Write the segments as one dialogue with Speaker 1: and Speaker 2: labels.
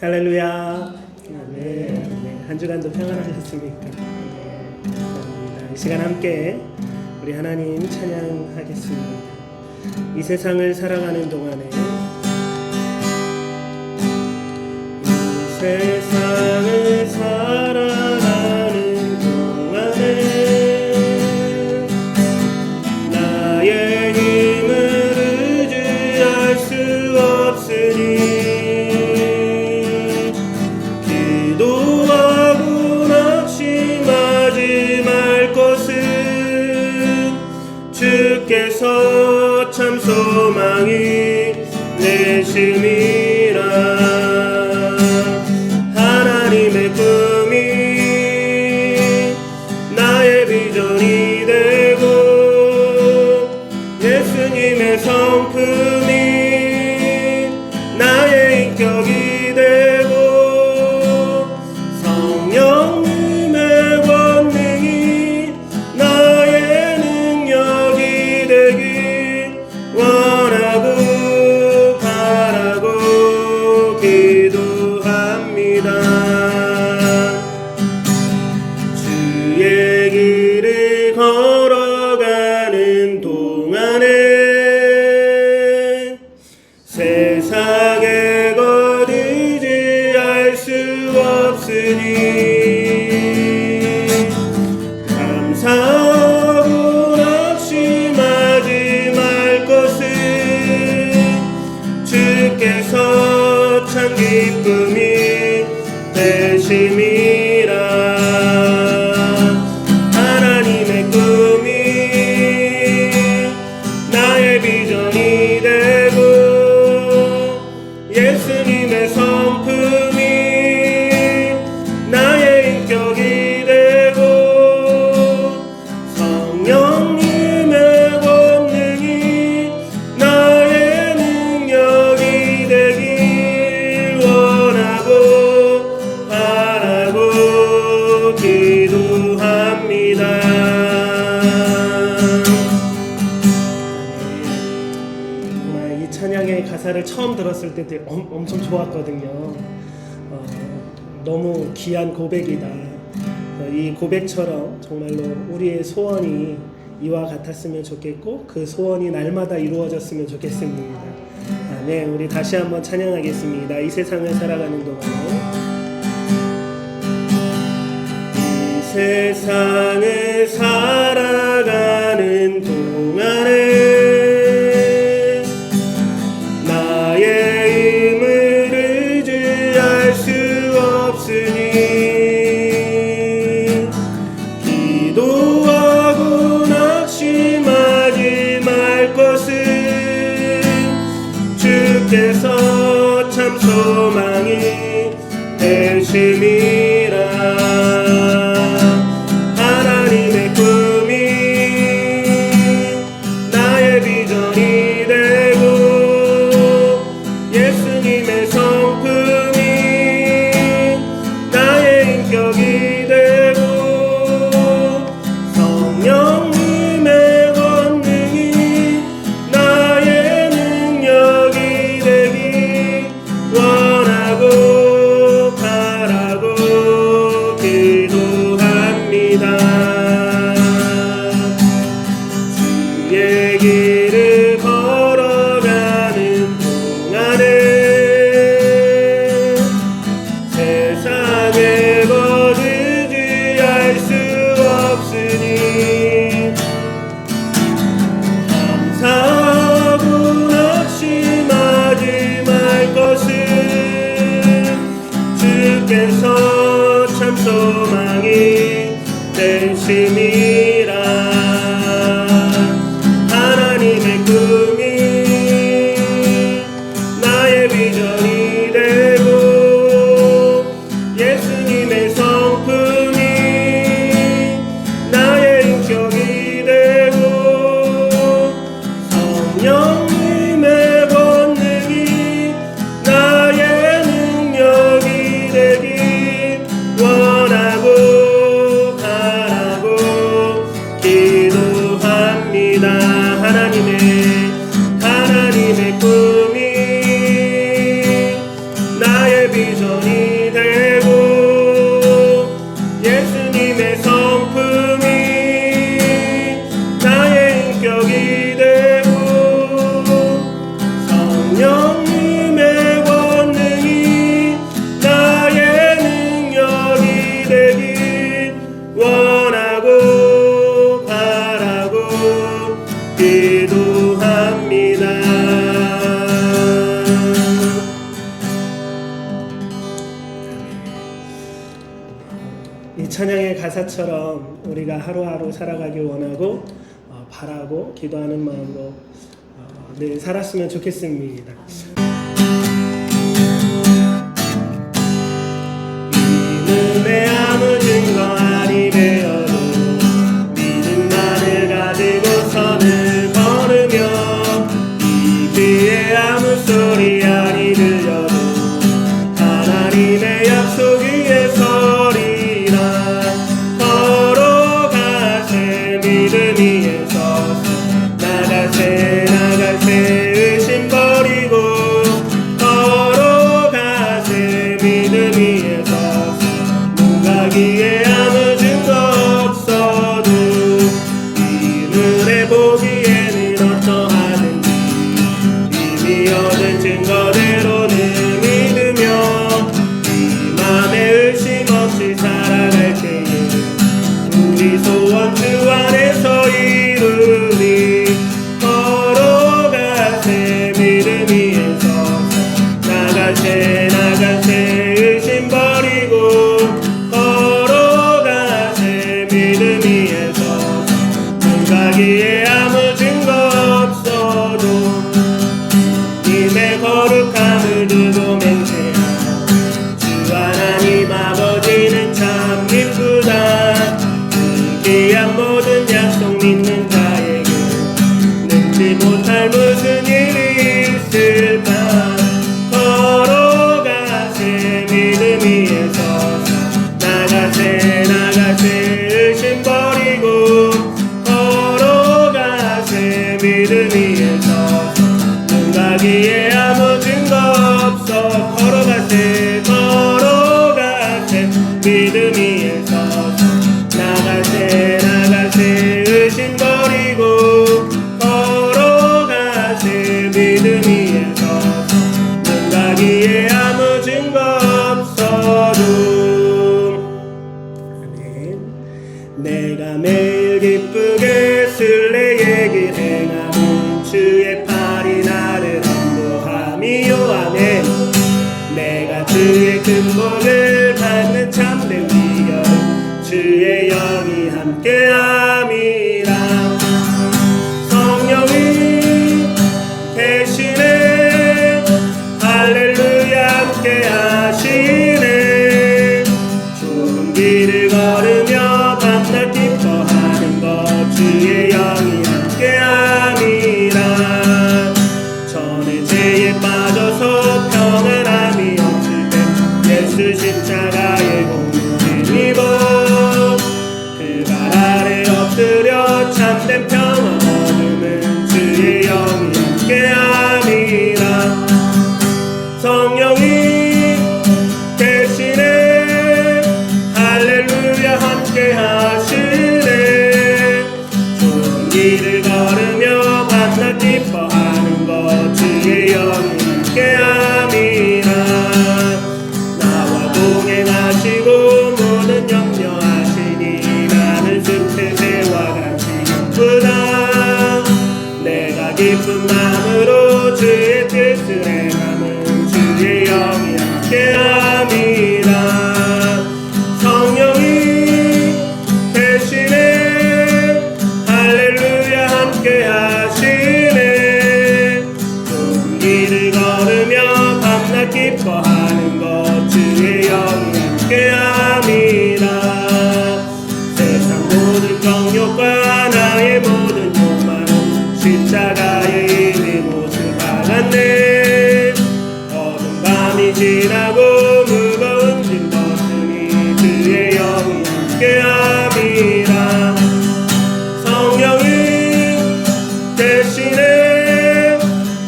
Speaker 1: 할렐루야. 네. 한 주간도 평안하셨습니까? 네, 감사합니다. 이 시간 함께 우리 하나님 찬양하겠습니다. 이 세상을 살아가는 동안에 이 세상을 살아가는 동안에 나의 힘을 의지할 수 없으니 기도하고 낙심하지 말 것은 주께서 참 소망이 되심이라. 하나님의 꿈이 나의 비전이 되고 예수님의 성품이 나의 인격이 되고 성령님의 권능이 나의 능력이 되길 원하고 바라고 기도합니다. 주의 길을 걸어가는 동안에 세상의 것 의지할 수 없으니 감사하고 낙심하지 말 것은 주께서 참 기쁨이 되심이라. 하나님의 꿈이 나의 비전이 되고 예수님의 성품이 나의 인격이 되고 성령님의 권능이 나의 능력이 되길 원하고 바라고 기도합니다. 정말 이 찬양의 가사를 처음 들었을 때 엄청 좋았거든요. 너무 귀한 고백이다. 이 고백처럼 정말로 우리의 소원이 이와 같았으면 좋겠고 그 소원이 날마다 이루어졌으면 좋겠습니다. 네, 우리 다시 한번 찬양하겠습니다. 이 세상을 살아가는 동안에 이 세상을 살아가는 동안에 나의 힘을 의지할 수 없으니 기도하고 낙심하지 말 것은 주께서 참 소망이 되심이라. 하나님의 꿈이 나의 비전이 되고 예수님의 성품이 나의 인격이 되고 성령님의 권능이 나의 능력이 되길 원하고 바라고 기도합니다. 주의 길을 걸어가는 동안에 세상의 것 의지할 수 없으니 감사하고 낙심하지 말 것은 주께서 참 소망이 되심이라. 하나님의 꿈이 나의 비전이 되고 예수님의 성품이 나의 인격이 되고 성령님의 권능이 나의 능력이 되길 원하고 바라고 찬양의 가사처럼 우리가 하루하루 살아가길 원하고 바라고 기도하는 마음으로 늘 살았으면 좋겠습니다. 이름에 아무 증거 아니 되어도 믿음만을 가지고 선을 걸으며 이 귀에 아무 소리 아니 들려도 하나님의 약속 위에 서리라. 걸어가세 믿음 위에 서서 나가세 의심 버리고 걸어가세 믿음 위에 서서 눈 가기에 아무 증거 없어도 이 눈에 보기에는 어떠하든지 이미 얻은 증거대로는 믿으며 이 맘에 의심 없이 살아갈 때에 우리 소원 주 안에서 이루리. 걸어가세 믿음 위에 서서 나가세 의심 버리고 걸어가세 믿음 위에 서서 눈 가기에 아무 증거 없어도 님의 거룩함을 두고 맹세하라. 주 하나님 아버지는 참 기쁘다. 귀한 모든 약속 믿는 자에게 능치 못할 무슨 일이 있을까. 걸어가세 믿음 위에 서서 나가세 의심 버리고 걸어가세 믿음 위에 서서 눈 가기에 아무 증거 없어. 걸어가세 믿음 위에 서서 나가세 의심 버리고 걸어가세 믿음 위에 서서 눈 가기에 아무 증거 없어도. 아멘. 내가 매일 기쁘게 쓸래 얘길 행하면 주의 팔이 나를 안보함이요. 아멘. 내가 주의 큰 복을 받는 참된 비결은 주의 영이 함께함이라. 성령이 대신에 할렐루야 함께하시네. 좋은 길을 걸으며 밤낮 기뻐하는 것 주의 영이 함께함이라. 전에 죄에 빠져서 평안함이 없을 때 예수 십자가의 공로를 입어 그 발 아래 엎드려 참된 평안 얻으면 주의 영이 함께함이라. 성령이 대신에 할렐루야 함께하시네. 좋은 길을 걸으며 밤낮 기뻐하는 것 주의 영이 함께함이라. 나와 동행하시고 모든 염려하시니 나는 숲의 새와 같이 기쁘다. 내가 기쁜 마음으로 주의 뜻을 행하면 주의 영이 함께함이라. 성령이 대신에 할렐루야 함께하시네. 좋은 길을 걸으며 밤낮 기뻐하는 것 주의 영이 함께함이라. 세상 모든 정욕과 나의 모든 욕망은 십자가의 이미 모두 박았네. 어두운 밤이 지나고 무거운 짐 벗으니 주의 영이 함께함이라. 성령이 대신에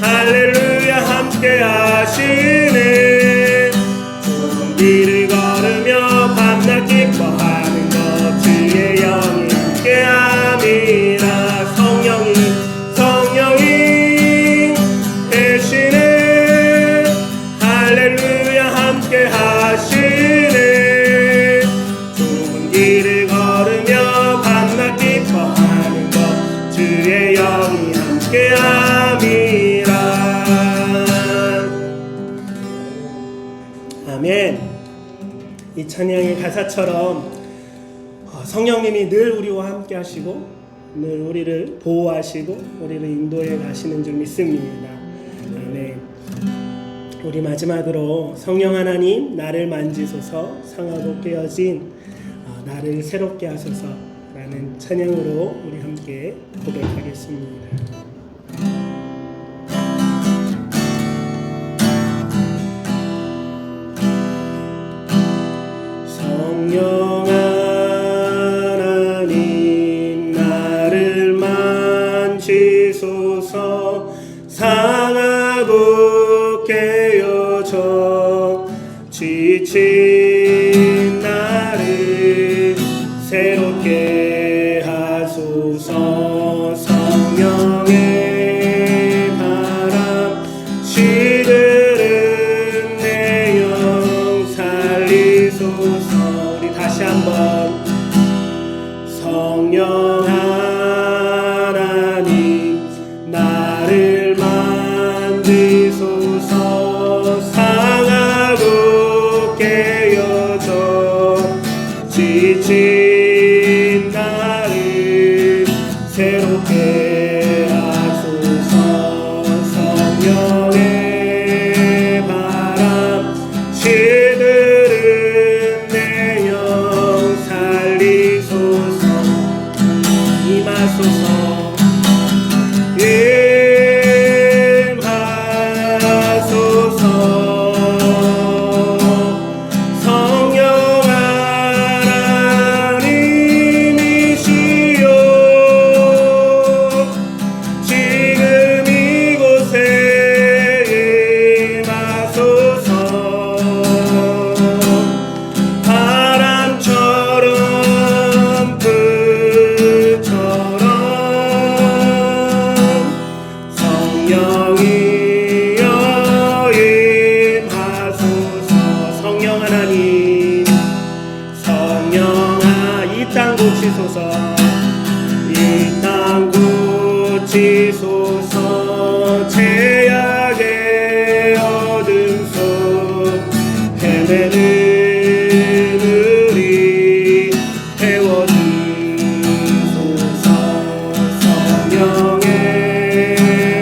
Speaker 1: 할렐루야 함께하시네. 좋은 길을 걸으며 밤낮 기뻐하는 것 주의 영이 함께함이라. 성령이 대신에 할렐루야 함께하시네. 좋은 길을 걸으며 밤낮 기뻐하는 것 주의 영이 함께함이라. 아멘. 이 찬양의 가사처럼 성령님이 늘 우리와 함께 하시고 늘 우리를 보호하시고 우리를 인도해 가시는 줄 믿습니다. 아멘. 우리 마지막으로 성령 하나님 나를 만지소서 상하고 깨어진 나를 새롭게 하소서 라는 찬양으로 우리 함께 고백하겠습니다. 성령 하나님 나를 만지소서 상하고 깨어져 지친 나를 새롭게 하소서. 성령의 바람 시들은 내 영 살리소서. 우리 다시 한번 성령 하나님 나를 만지소서 상하고 깨어져 지친 나를 새롭게 하소서. 성령의 바람 시들은 내 영 살리소서. 임하소서. 이 땅 고치소서. 죄악의 어둠 속 헤매는 우리 태워주소서. 성령의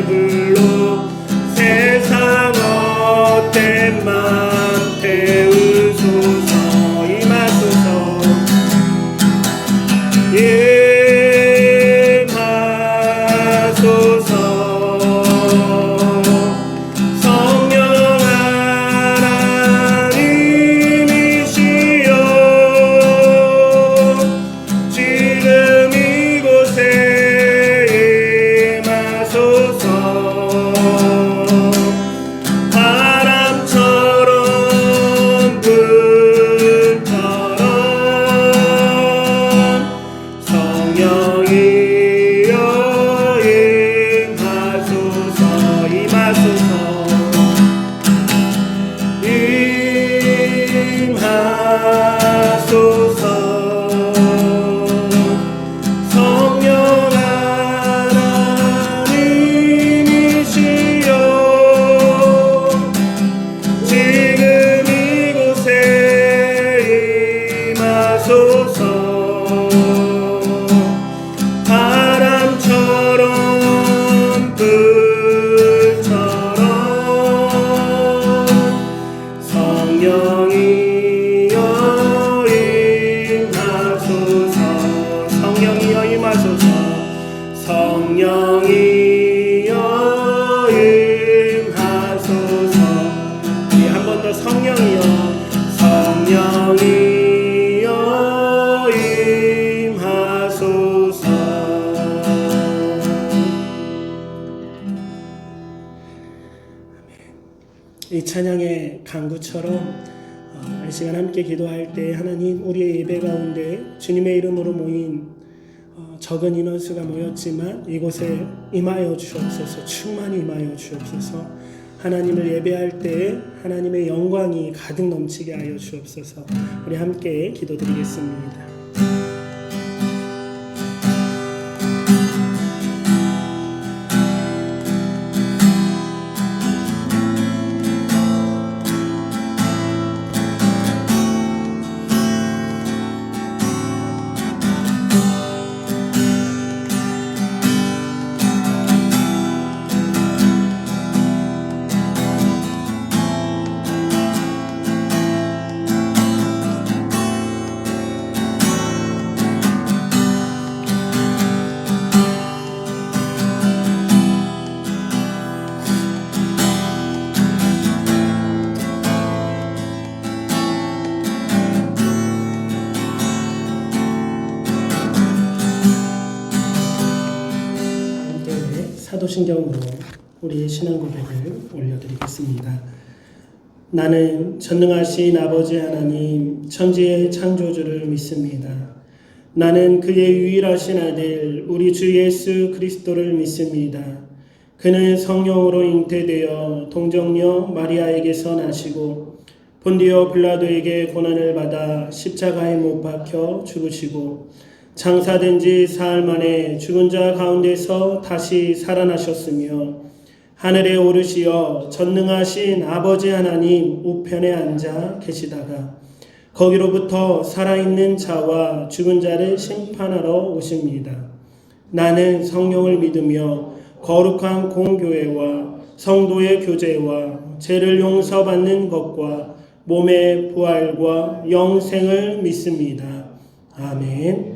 Speaker 1: 불로 세상 헛된 맘 태우소서. 임하소서. 임하소서. 성령 하나님이시여 지금 이곳에 임하소서. 바람처럼 불처럼 성령이여 임하소서. 임하소서. 임하소서. 성령 하나님이시여 지금 이곳에 임하소서. 바람처럼 불처럼 성령이여 임하소서. 성령이여 임하소서. 성령이여 임하소서. 우리 한 번 더 성령이여. 성령이여 임하소서. 이 찬양의 강구처럼 이 시간 함께 기도할 때 하나님 우리의 예배 가운데 주님의 이름으로 모인 적은 인원수가 모였지만 이곳에 임하여 주옵소서. 충만히 임하여 주옵소서. 하나님을 예배할 때 하나님의 영광이 가득 넘치게 하여 주옵소서. 우리 함께 기도드리겠습니다. 사도신경으로 우리의 신앙 고백을 올려드리겠습니다. 나는 전능하신 아버지 하나님 천지의 창조주를 믿습니다. 나는 그의 유일하신 아들 우리 주 예수 그리스도를 믿습니다. 그는 성령으로 잉태되어 동정녀 마리아에게서 나시고 본디오 빌라도에게 고난을 받아 십자가에 못 박혀 죽으시고 장사된 지 사흘 만에 죽은 자 가운데서 다시 살아나셨으며 하늘에 오르시어 전능하신 아버지 하나님 우편에 앉아 계시다가 거기로부터 살아있는 자와 죽은 자를 심판하러 오십니다. 나는 성령을 믿으며 거룩한 공교회와 성도의 교제와 죄를 용서받는 것과 몸의 부활과 영생을 믿습니다. 아멘.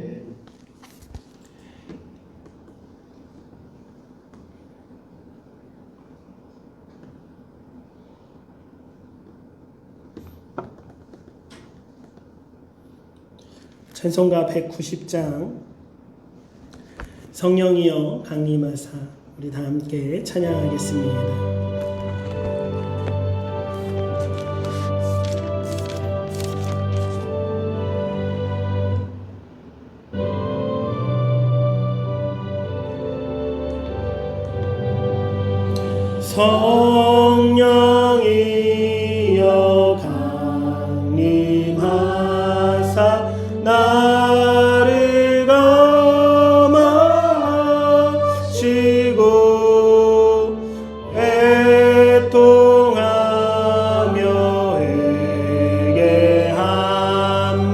Speaker 1: 찬송가 190장 성령이여 강림하사 우리 다 함께 찬양하겠습니다. 성령이여 강림하사 나를 감화하시고 애통하며 회개한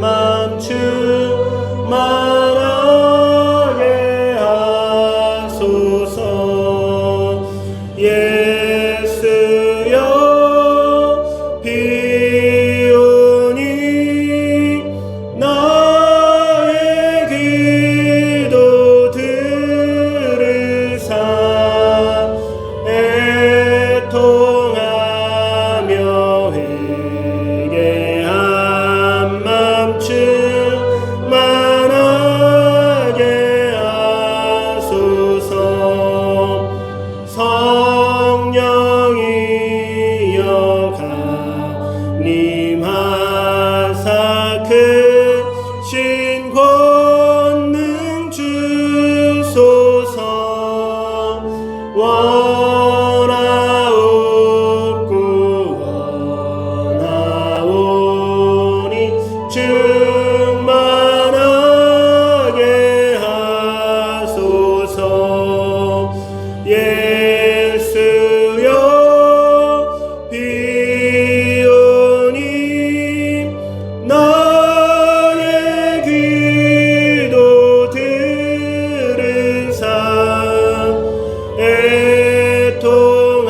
Speaker 1: 맘 충만하게 하소서. 예수여 비오니 나의 기도 들으사 애통하며 회개한 맘 충만하게 하소서. 성령이여 강림하사 크신 권능 주소서. 원하옵고 원하오니 충만하게 하소서. 예수여 비오니 나의 기도 들으사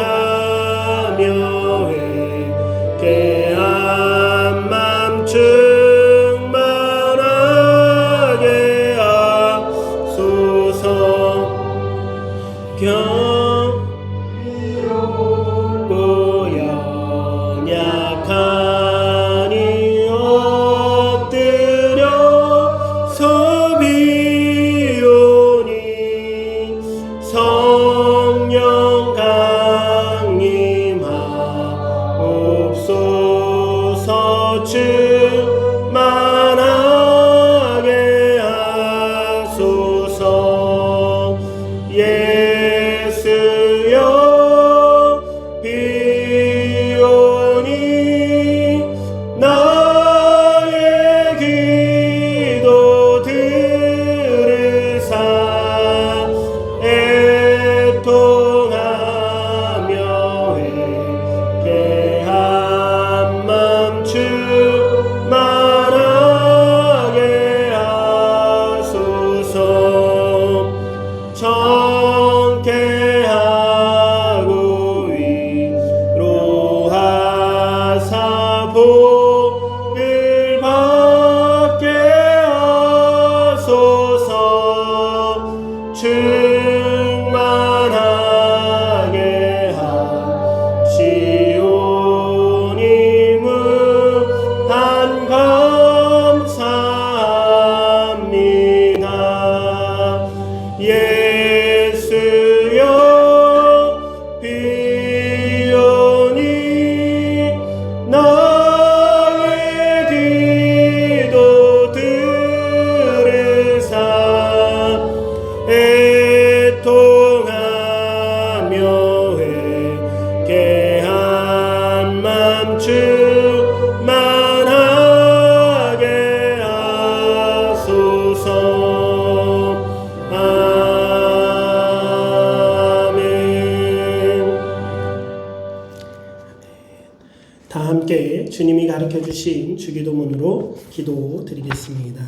Speaker 1: 애통하며 회개한 맘 충만하게 하소서. 경고 연약하니 엎드려서 비오니 성령 강림하옵소서. 충만하게 하소서. 예수여 비오니 나의 기도 들으사 애통하며 회개한 맘 충만하게 하소서. 정케하고 위로하사 복을 받게 하소서. 충만하게 하시오니 무한 감사합니다. 예수여 가르쳐 주신 주기도문으로 기도드리겠습니다.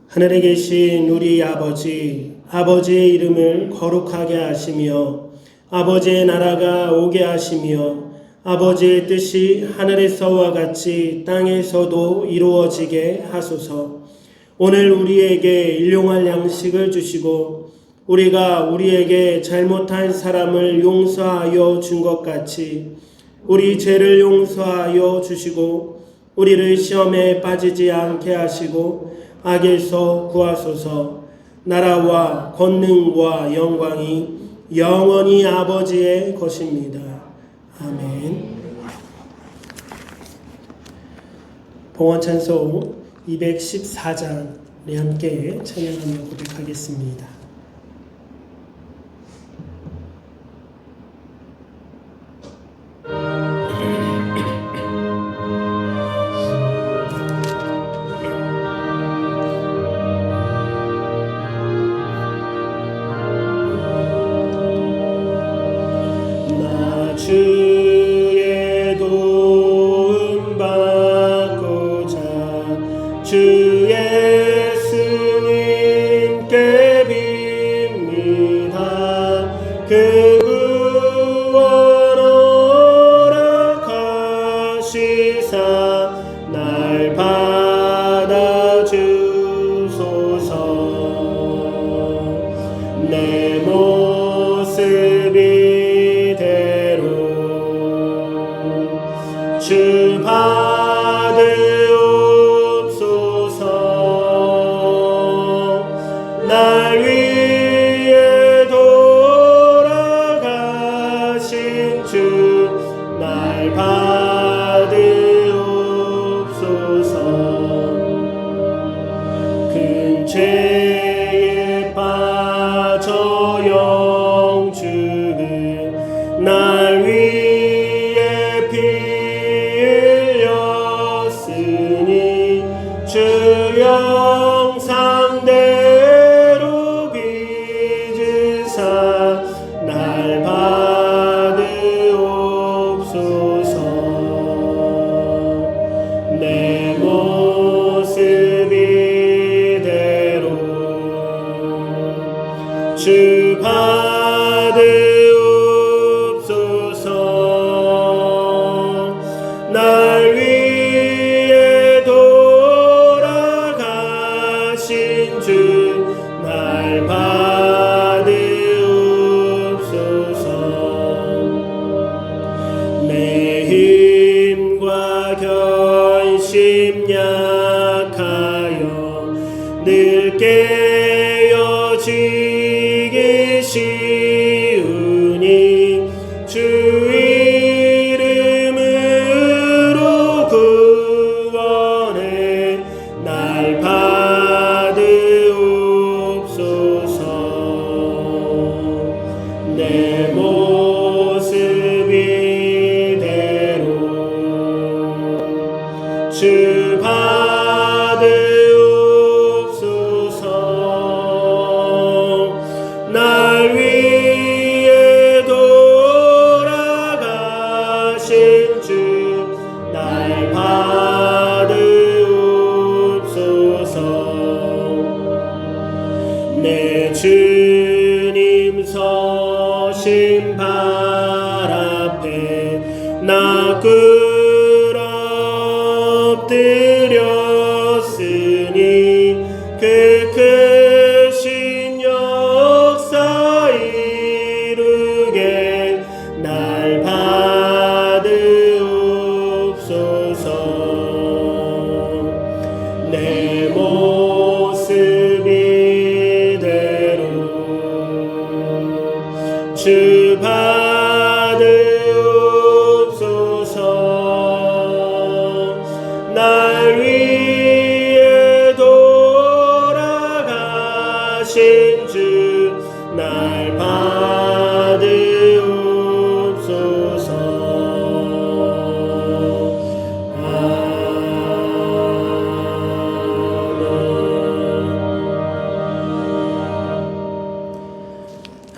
Speaker 1: 하늘에 계신 우리 아버지, 아버지의 이름을 거룩하게 하시며 아버지의 나라가 오게 하시며 아버지의 뜻이 하늘에서와 같이 땅에서도 이루어지게 하소서. 오늘 우리에게 일용할 양식을 주시고 우리가 우리에게 잘못한 사람을 용서하여 준 것 같이 우리 죄를 용서하여 주시고 우리를 시험에 빠지지 않게 하시고 악에서 구하소서. 나라와 권능과 영광이 영원히 아버지의 것입니다. 아멘. 봉헌찬송 214장 우리 함께 찬양하며 고백하겠습니다. 주의 도움 받고자 주 예수님께 빕니다. 그 구원 허락하시사 날 받아주소서. 내 모습이 주 받으옵소서. 날 위해 돌아가신 주 날 받으옵소서. 큰 죄에 빠져 영죽은 날 위해 피 주 영상대로 빚으사 날 받으옵소서. 내 모습 이대로 주 받으옵소서. 날 위해 돌아가신 주 날 받으옵소서. 내 힘과 결심 약하여 늘 깨어지기 쉬우니 주 이름으로 구원해 날 받으옵소서. 내 모습 이대로 주 받으옵소서. 날 위해 돌아가신 주 날 받으옵소서. 내 주님 서신 발 앞에 나 엎드렸으니 그 크신 역사 이루게 날 받으옵소서. 내 모습 이대로 주 받으옵소서. 날 위해 돌아가신 주 날 받으옵소서.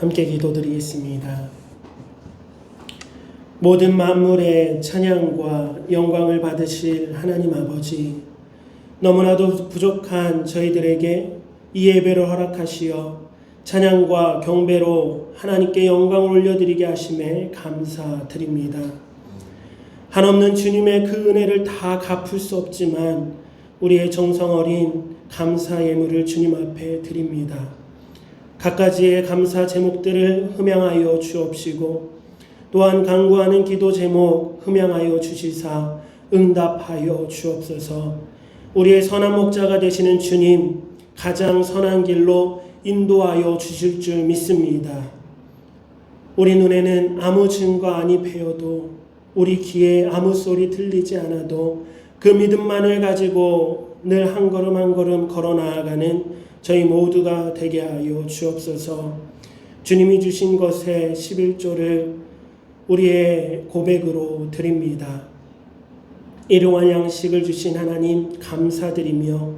Speaker 1: 함께 기도드리겠습니다. 모든 만물의 찬양과 영광을 받으실 하나님 아버지, 너무나도 부족한 저희들에게 이 예배를 허락하시어 찬양과 경배로 하나님께 영광을 올려드리게 하심에 감사드립니다. 한없는 주님의 그 은혜를 다 갚을 수 없지만 우리의 정성 어린 감사 예물을 주님 앞에 드립니다. 갖가지의 감사 제목들을 흠양하여 주옵시고 또한 간구하는 기도 제목 흠양하여 주시사 응답하여 주옵소서. 우리의 선한 목자가 되시는 주님, 가장 선한 길로 인도하여 주실 줄 믿습니다. 우리 눈에는 아무 증거 아니 배어도, 우리 귀에 아무 소리 들리지 않아도 그 믿음만을 가지고 늘 한 걸음 한 걸음 걸어 나아가는 저희 모두가 되게 하여 주옵소서. 주님이 주신 것의 11조를 우리의 고백으로 드립니다. 일용할 양식을 주신 하나님 감사드리며,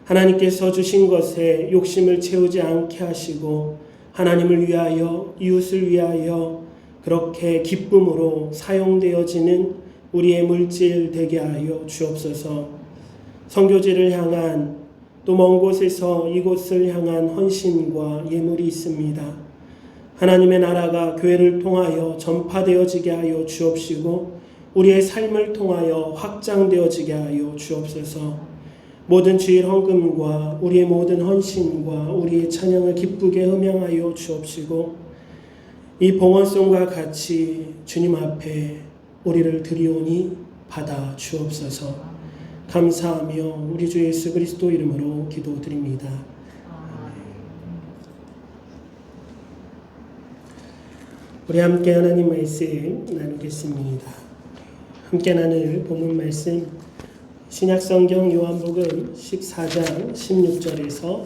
Speaker 1: 하나님께서 주신 것에 욕심을 채우지 않게 하시고 하나님을 위하여 이웃을 위하여 그렇게 기쁨으로 사용되어지는 우리의 물질 되게 하여 주옵소서. 선교지를 향한 또 먼 곳에서 이곳을 향한 헌신과 예물이 있습니다. 하나님의 나라가 교회를 통하여 전파되어지게 하여 주옵시고 우리의 삶을 통하여 확장되어지게 하여 주옵소서. 모든 주일 헌금과 우리의 모든 헌신과 우리의 찬양을 기쁘게 음양하여 주옵시고 이 봉헌송과 같이 주님 앞에 우리를 드리오니 받아 주옵소서. 감사하며 우리 주 예수 그리스도 이름으로 기도드립니다. 우리 함께 하나님 말씀 나누겠습니다. 함께 나눌 본문 말씀 신약성경 요한복음 14장 16절에서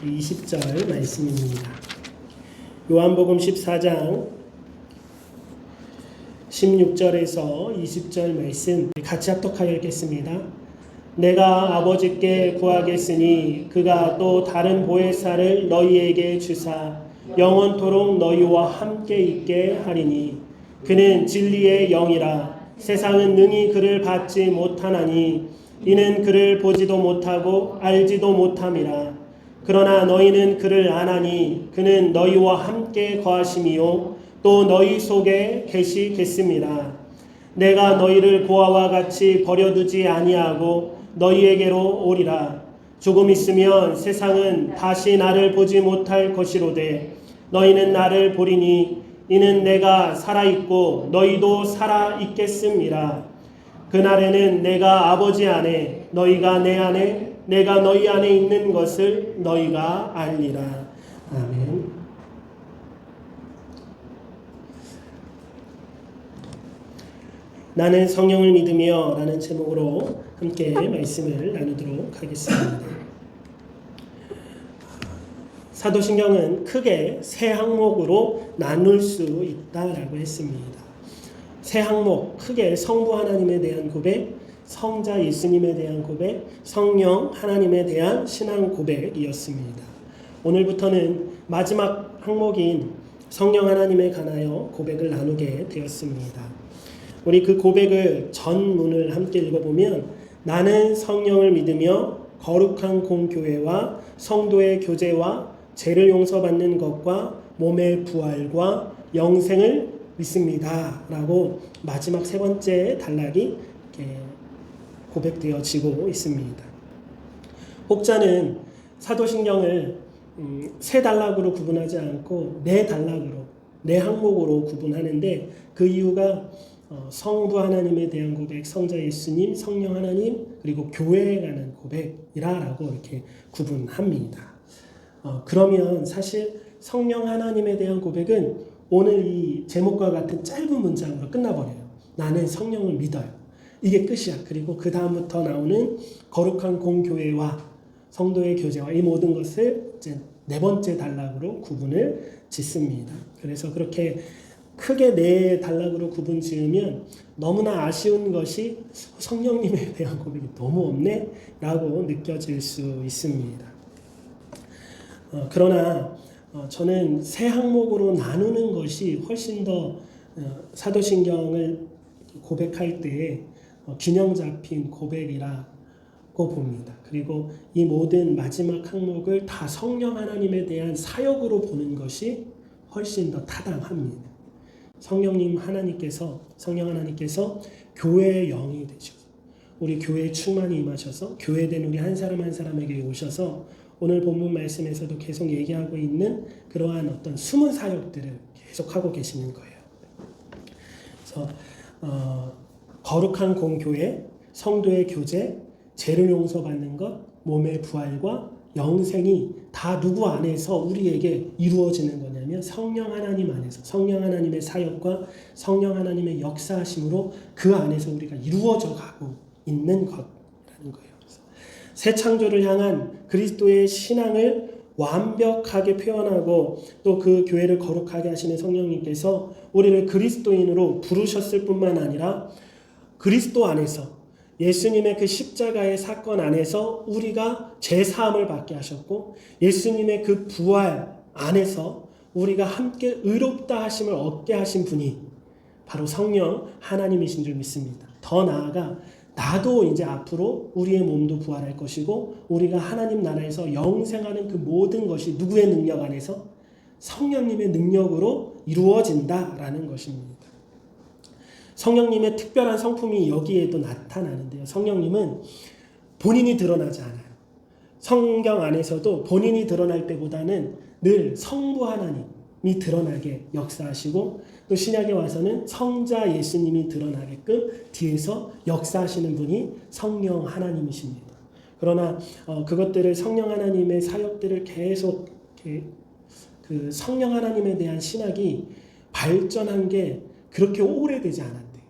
Speaker 1: 20절 말씀입니다. 요한복음 14장 16절에서 20절 말씀 같이 합독하여 읽겠습니다. 내가 아버지께 구하겠으니 그가 또 다른 보혜사를 너희에게 주사 영원토록 너희와 함께 있게 하리니 그는 진리의 영이라. 세상은 능히 그를 받지 못하나니 이는 그를 보지도 못하고 알지도 못함이라. 그러나 너희는 그를 아나니 그는 너희와 함께 거하심이요 또 너희 속에 계시겠습니다. 내가 너희를 보아와 같이 버려두지 아니하고 너희에게로 오리라. 조금 있으면 세상은 다시 나를 보지 못할 것이로되 너희는 나를 보리니 이는 내가 살아있고 너희도 살아있겠음이라. 그날에는 내가 아버지 안에 너희가 내 안에 내가 너희 안에 있는 것을 너희가 알리라. 아멘. 나는 성령을 믿으며 라는 제목으로 함께 말씀을 나누도록 하겠습니다. 사도신경은 크게 세 항목으로 나눌 수 있다라고 했습니다. 세 항목, 크게 성부 하나님에 대한 고백, 성자 예수님에 대한 고백, 성령 하나님에 대한 신앙 고백이었습니다. 오늘부터는 마지막 항목인 성령 하나님에 관하여 고백을 나누게 되었습니다. 우리 그 고백을 전문을 함께 읽어보면 나는 성령을 믿으며 거룩한 공교회와 성도의 교제와 죄를 용서받는 것과 몸의 부활과 영생을 믿습니다. 라고 마지막 세 번째 단락이 이렇게 고백되어지고 있습니다. 혹자는 사도신경을 세 단락으로 구분하지 않고 네 단락으로, 네 항목으로 구분하는데 그 이유가 성부 하나님에 대한 고백, 성자 예수님, 성령 하나님, 그리고 교회에 관한 고백이라고 이렇게 구분합니다. 그러면 사실 성령 하나님에 대한 고백은 오늘 이 제목과 같은 짧은 문장으로 끝나버려요. 나는 성령을 믿어요. 이게 끝이야. 그리고 그 다음부터 나오는 거룩한 공교회와 성도의 교제와 이 모든 것을 이제 네 번째 단락으로 구분을 짓습니다. 그래서 그렇게 크게 네 단락으로 구분 지으면 너무나 아쉬운 것이 성령님에 대한 고백이 너무 없네 라고 느껴질 수 있습니다. 그러나 저는 세 항목으로 나누는 것이 훨씬 더 사도신경을 고백할 때에 균형 잡힌 고백이라고 봅니다. 그리고 이 모든 마지막 항목을 다 성령 하나님에 대한 사역으로 보는 것이 훨씬 더 타당합니다. 성령 하나님께서 교회의 영이 되셔서 우리 교회에 충만히 임하셔서 교회된 우리 한 사람 한 사람에게 오셔서 오늘 본문 말씀에서도 계속 얘기하고 있는 그러한 어떤 숨은 사역들을 계속하고 계시는 거예요. 그래서 거룩한 공교회, 성도의 교제, 죄를 용서받는 것, 몸의 부활과 영생이 다 누구 안에서 우리에게 이루어지는 거냐면 성령 하나님 안에서, 성령 하나님의 사역과 성령 하나님의 역사하심으로 그 안에서 우리가 이루어져 가고 있는 것이라는 거예요. 새 창조를 향한 그리스도의 신앙을 완벽하게 표현하고 또 그 교회를 거룩하게 하시는 성령님께서 우리를 그리스도인으로 부르셨을 뿐만 아니라 그리스도 안에서 예수님의 그 십자가의 사건 안에서 우리가 죄사함을 받게 하셨고 예수님의 그 부활 안에서 우리가 함께 의롭다 하심을 얻게 하신 분이 바로 성령 하나님이신 줄 믿습니다. 더 나아가 나도 이제 앞으로 우리의 몸도 부활할 것이고 우리가 하나님 나라에서 영생하는 그 모든 것이 누구의 능력 안에서? 성령님의 능력으로 이루어진다라는 것입니다. 성령님의 특별한 성품이 여기에도 나타나는데요. 성령님은 본인이 드러나지 않아요. 성경 안에서도 본인이 드러날 때보다는 늘 성부 하나님이 드러나게 역사하시고 또 신약에 와서는 성자 예수님이 드러나게끔 뒤에서 역사하시는 분이 성령 하나님이십니다. 그러나 그것들을 성령 하나님의 사역들을 계속 그 성령 하나님에 대한 신학이 발전한 게 그렇게 오래되지 않았대요.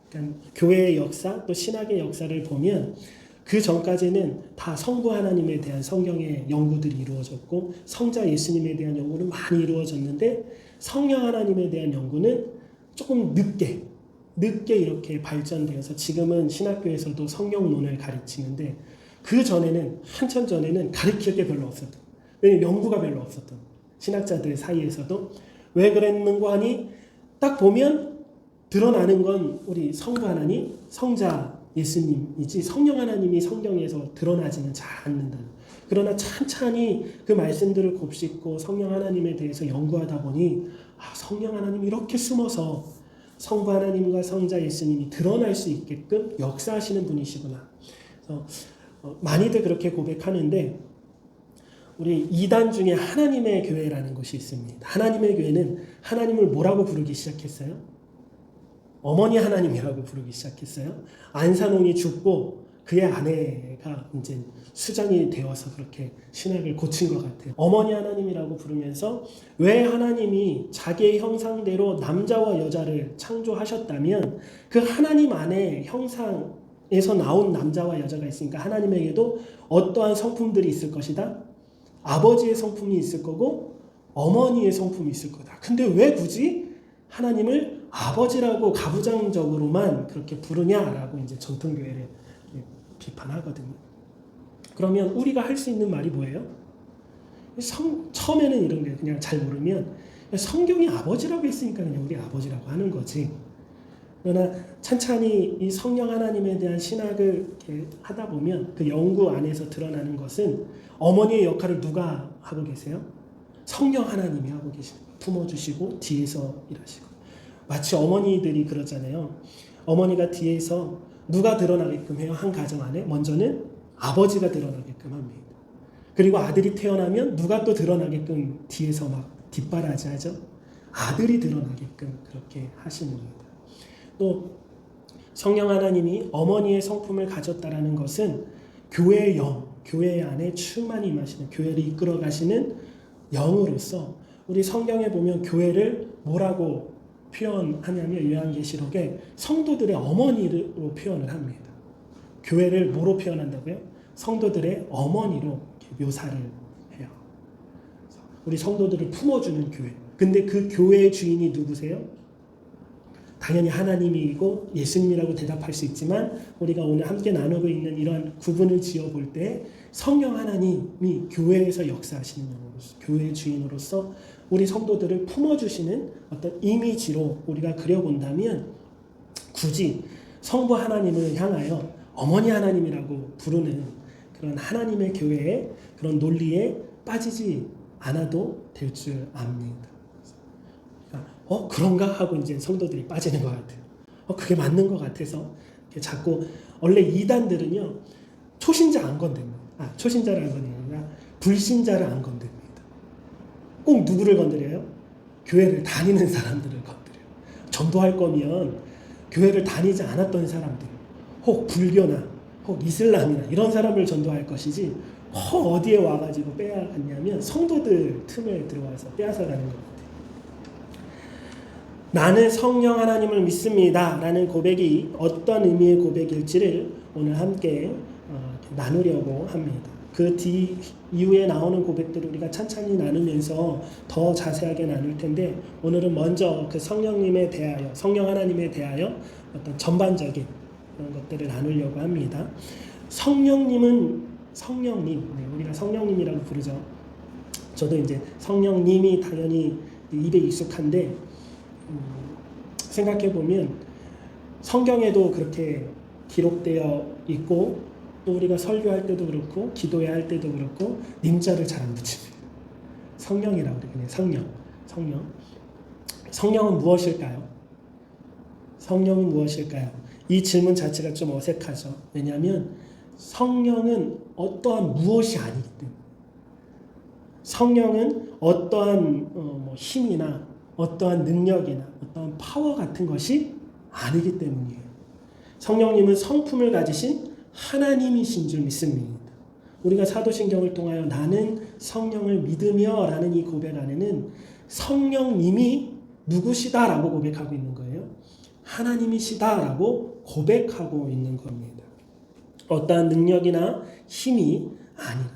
Speaker 1: 그러니까 교회의 역사 또 신학의 역사를 보면 그 전까지는 다 성부 하나님에 대한 성경의 연구들이 이루어졌고 성자 예수님에 대한 연구는 많이 이루어졌는데 성령 하나님에 대한 연구는 조금 늦게 이렇게 발전되어서 지금은 신학교에서도 성령론을 가르치는데 그 전에는 한참 전에는 가르칠 게 별로 없었던, 왜냐면 연구가 별로 없었던 신학자들 사이에서도 왜 그랬는가 하니 딱 보면 드러나는 건 우리 성부 하나님, 성자 예수님이지 성령 하나님이 성경에서 드러나지는 잘 않는다. 그러나 찬찬히 그 말씀들을 곱씹고 성령 하나님에 대해서 연구하다 보니 성령 하나님이 이렇게 숨어서 성부 하나님과 성자 예수님이 드러날 수 있게끔 역사하시는 분이시구나. 그래서 많이들 그렇게 고백하는데 우리 이단 중에 하나님의 교회라는 것이 있습니다. 하나님의 교회는 하나님을 뭐라고 부르기 시작했어요? 어머니 하나님이라고 부르기 시작했어요. 안산홍이 죽고 그의 아내가 이제 수장이 되어서 그렇게 신학을 고친 것 같아요. 어머니 하나님이라고 부르면서 왜 하나님이 자기의 형상대로 남자와 여자를 창조하셨다면 그 하나님 안에 형상에서 나온 남자와 여자가 있으니까 하나님에게도 어떠한 성품들이 있을 것이다. 아버지의 성품이 있을 거고 어머니의 성품이 있을 거다. 근데 왜 굳이 하나님을 아버지라고 가부장적으로만 그렇게 부르냐라고 이제 전통교회를 비판하거든요. 그러면 우리가 할 수 있는 말이 뭐예요? 처음에는 이런 게 그냥 잘 모르면 성경이 아버지라고 했으니까 그냥 우리 아버지라고 하는 거지. 그러나 찬찬히 이 성령 하나님에 대한 신학을 이렇게 하다 보면 그 연구 안에서 드러나는 것은 어머니의 역할을 누가 하고 계세요? 성령 하나님이 하고 계시는 거예요. 품어주시고 뒤에서 일하시고. 마치 어머니들이 그러잖아요. 어머니가 뒤에서 누가 드러나게끔 해요? 한 가정 안에 먼저는 아버지가 드러나게끔 합니다. 그리고 아들이 태어나면 누가 또 드러나게끔 뒤에서 막 뒷바라지 하죠? 아들이 드러나게끔 그렇게 하시는 겁니다. 또 성령 하나님이 어머니의 성품을 가졌다라는 것은 교회의 영, 교회 안에 충만히 임하시는, 교회를 이끌어 가시는 영으로서 우리 성경에 보면 교회를 뭐라고 표현하냐면 요한계시록에 성도들의 어머니로 표현을 합니다. 교회를 뭐로 표현한다고요? 성도들의 어머니로 묘사를 해요. 우리 성도들을 품어주는 교회. 근데 그 교회의 주인이 누구세요? 당연히 하나님이고 예수님이라고 대답할 수 있지만 우리가 오늘 함께 나누고 있는 이러한 구분을 지어볼 때 성령 하나님이 교회에서 역사하시는 영으로서 교회의 주인으로서 우리 성도들을 품어주시는 어떤 이미지로 우리가 그려본다면 굳이 성부 하나님을 향하여 어머니 하나님이라고 부르는 그런 하나님의 교회의 그런 논리에 빠지지 않아도 될 줄 압니다. 그런가 하고 이제 성도들이 빠지는 것 같아요. 그게 맞는 것 같아서 자꾸 원래 이단들은요 초신자 안 건듭니다. 초신자를 안 건드리는 아니라 불신자를 안 건드립니다. 꼭 누구를 건드려요? 교회를 다니는 사람들을 건드려요. 전도할 거면 교회를 다니지 않았던 사람들, 혹 불교나 혹 이슬람이나 이런 사람을 전도할 것이지 어디에 와가지고 빼앗겼냐면 성도들 틈에 들어와서 빼앗아가는 것 같아요. 나는 성령 하나님을 믿습니다 라는 고백이 어떤 의미의 고백일지를 오늘 함께 나누려고 합니다. 그 이후에 나오는 고백들을 우리가 찬찬히 나누면서 더 자세하게 나눌 텐데 오늘은 먼저 그 성령님에 대하여 성령 하나님에 대하여 어떤 전반적인 그런 것들을 나누려고 합니다. 성령님은 성령님, 우리가 성령님이라고 부르죠. 저도 이제 성령님이 당연히 입에 익숙한데 생각해 보면 성경에도 그렇게 기록되어 있고 또 우리가 설교할 때도 그렇고 기도해야 할 때도 그렇고 님자를 잘 안 붙입니다. 성령이라고 그래요. 그냥 성령은 무엇일까요? 성령은 무엇일까요? 이 질문 자체가 좀 어색하죠. 왜냐하면 성령은 어떠한 무엇이 아니기 때문에 성령은 어떠한 힘이나 어떠한 능력이나 어떠한 파워 같은 것이 아니기 때문이에요. 성령님은 성품을 가지신 하나님이신 줄 믿습니다. 우리가 사도신경을 통하여 나는 성령을 믿으며 라는 이 고백 안에는 성령님이 누구시다라고 고백하고 있는 거예요. 하나님이시다라고 고백하고 있는 겁니다. 어떠한 능력이나 힘이 아니라.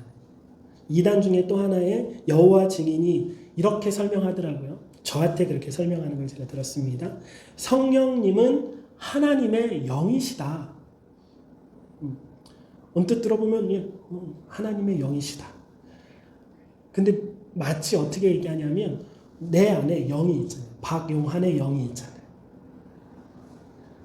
Speaker 1: 이단 중에 또 하나의 여호와 증인이 이렇게 설명하더라고요. 저한테 그렇게 설명하는 걸 제가 들었습니다. 성령님은 하나님의 영이시다. 언뜻 들어보면 하나님의 영이시다. 근데 마치 어떻게 얘기하냐면 내 안에 영이 있잖아요. 박용환의 영이 있잖아요.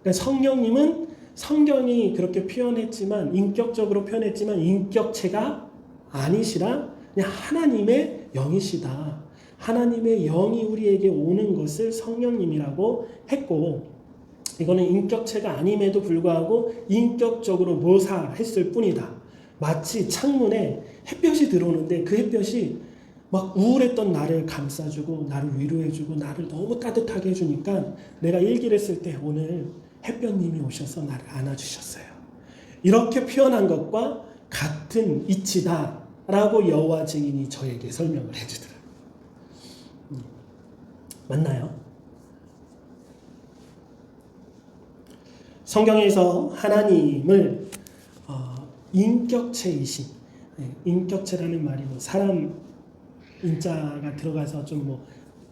Speaker 1: 그러니까 성령님은 성경이 그렇게 표현했지만 인격적으로 표현했지만 인격체가 아니시라 그냥 하나님의 영이시다. 하나님의 영이 우리에게 오는 것을 성령님이라고 했고 이거는 인격체가 아님에도 불구하고 인격적으로 묘사했을 뿐이다. 마치 창문에 햇볕이 들어오는데 그 햇볕이 막 우울했던 나를 감싸주고 나를 위로해주고 나를 너무 따뜻하게 해주니까 내가 일기를 쓸 때 오늘 햇볕님이 오셔서 나를 안아주셨어요. 이렇게 표현한 것과 같은 이치다 라고 여호와 증인이 저에게 설명을 해주더라고요. 맞나요? 성경에서 하나님을 인격체이신, 인격체라는 말이 사람 인자가 들어가서 좀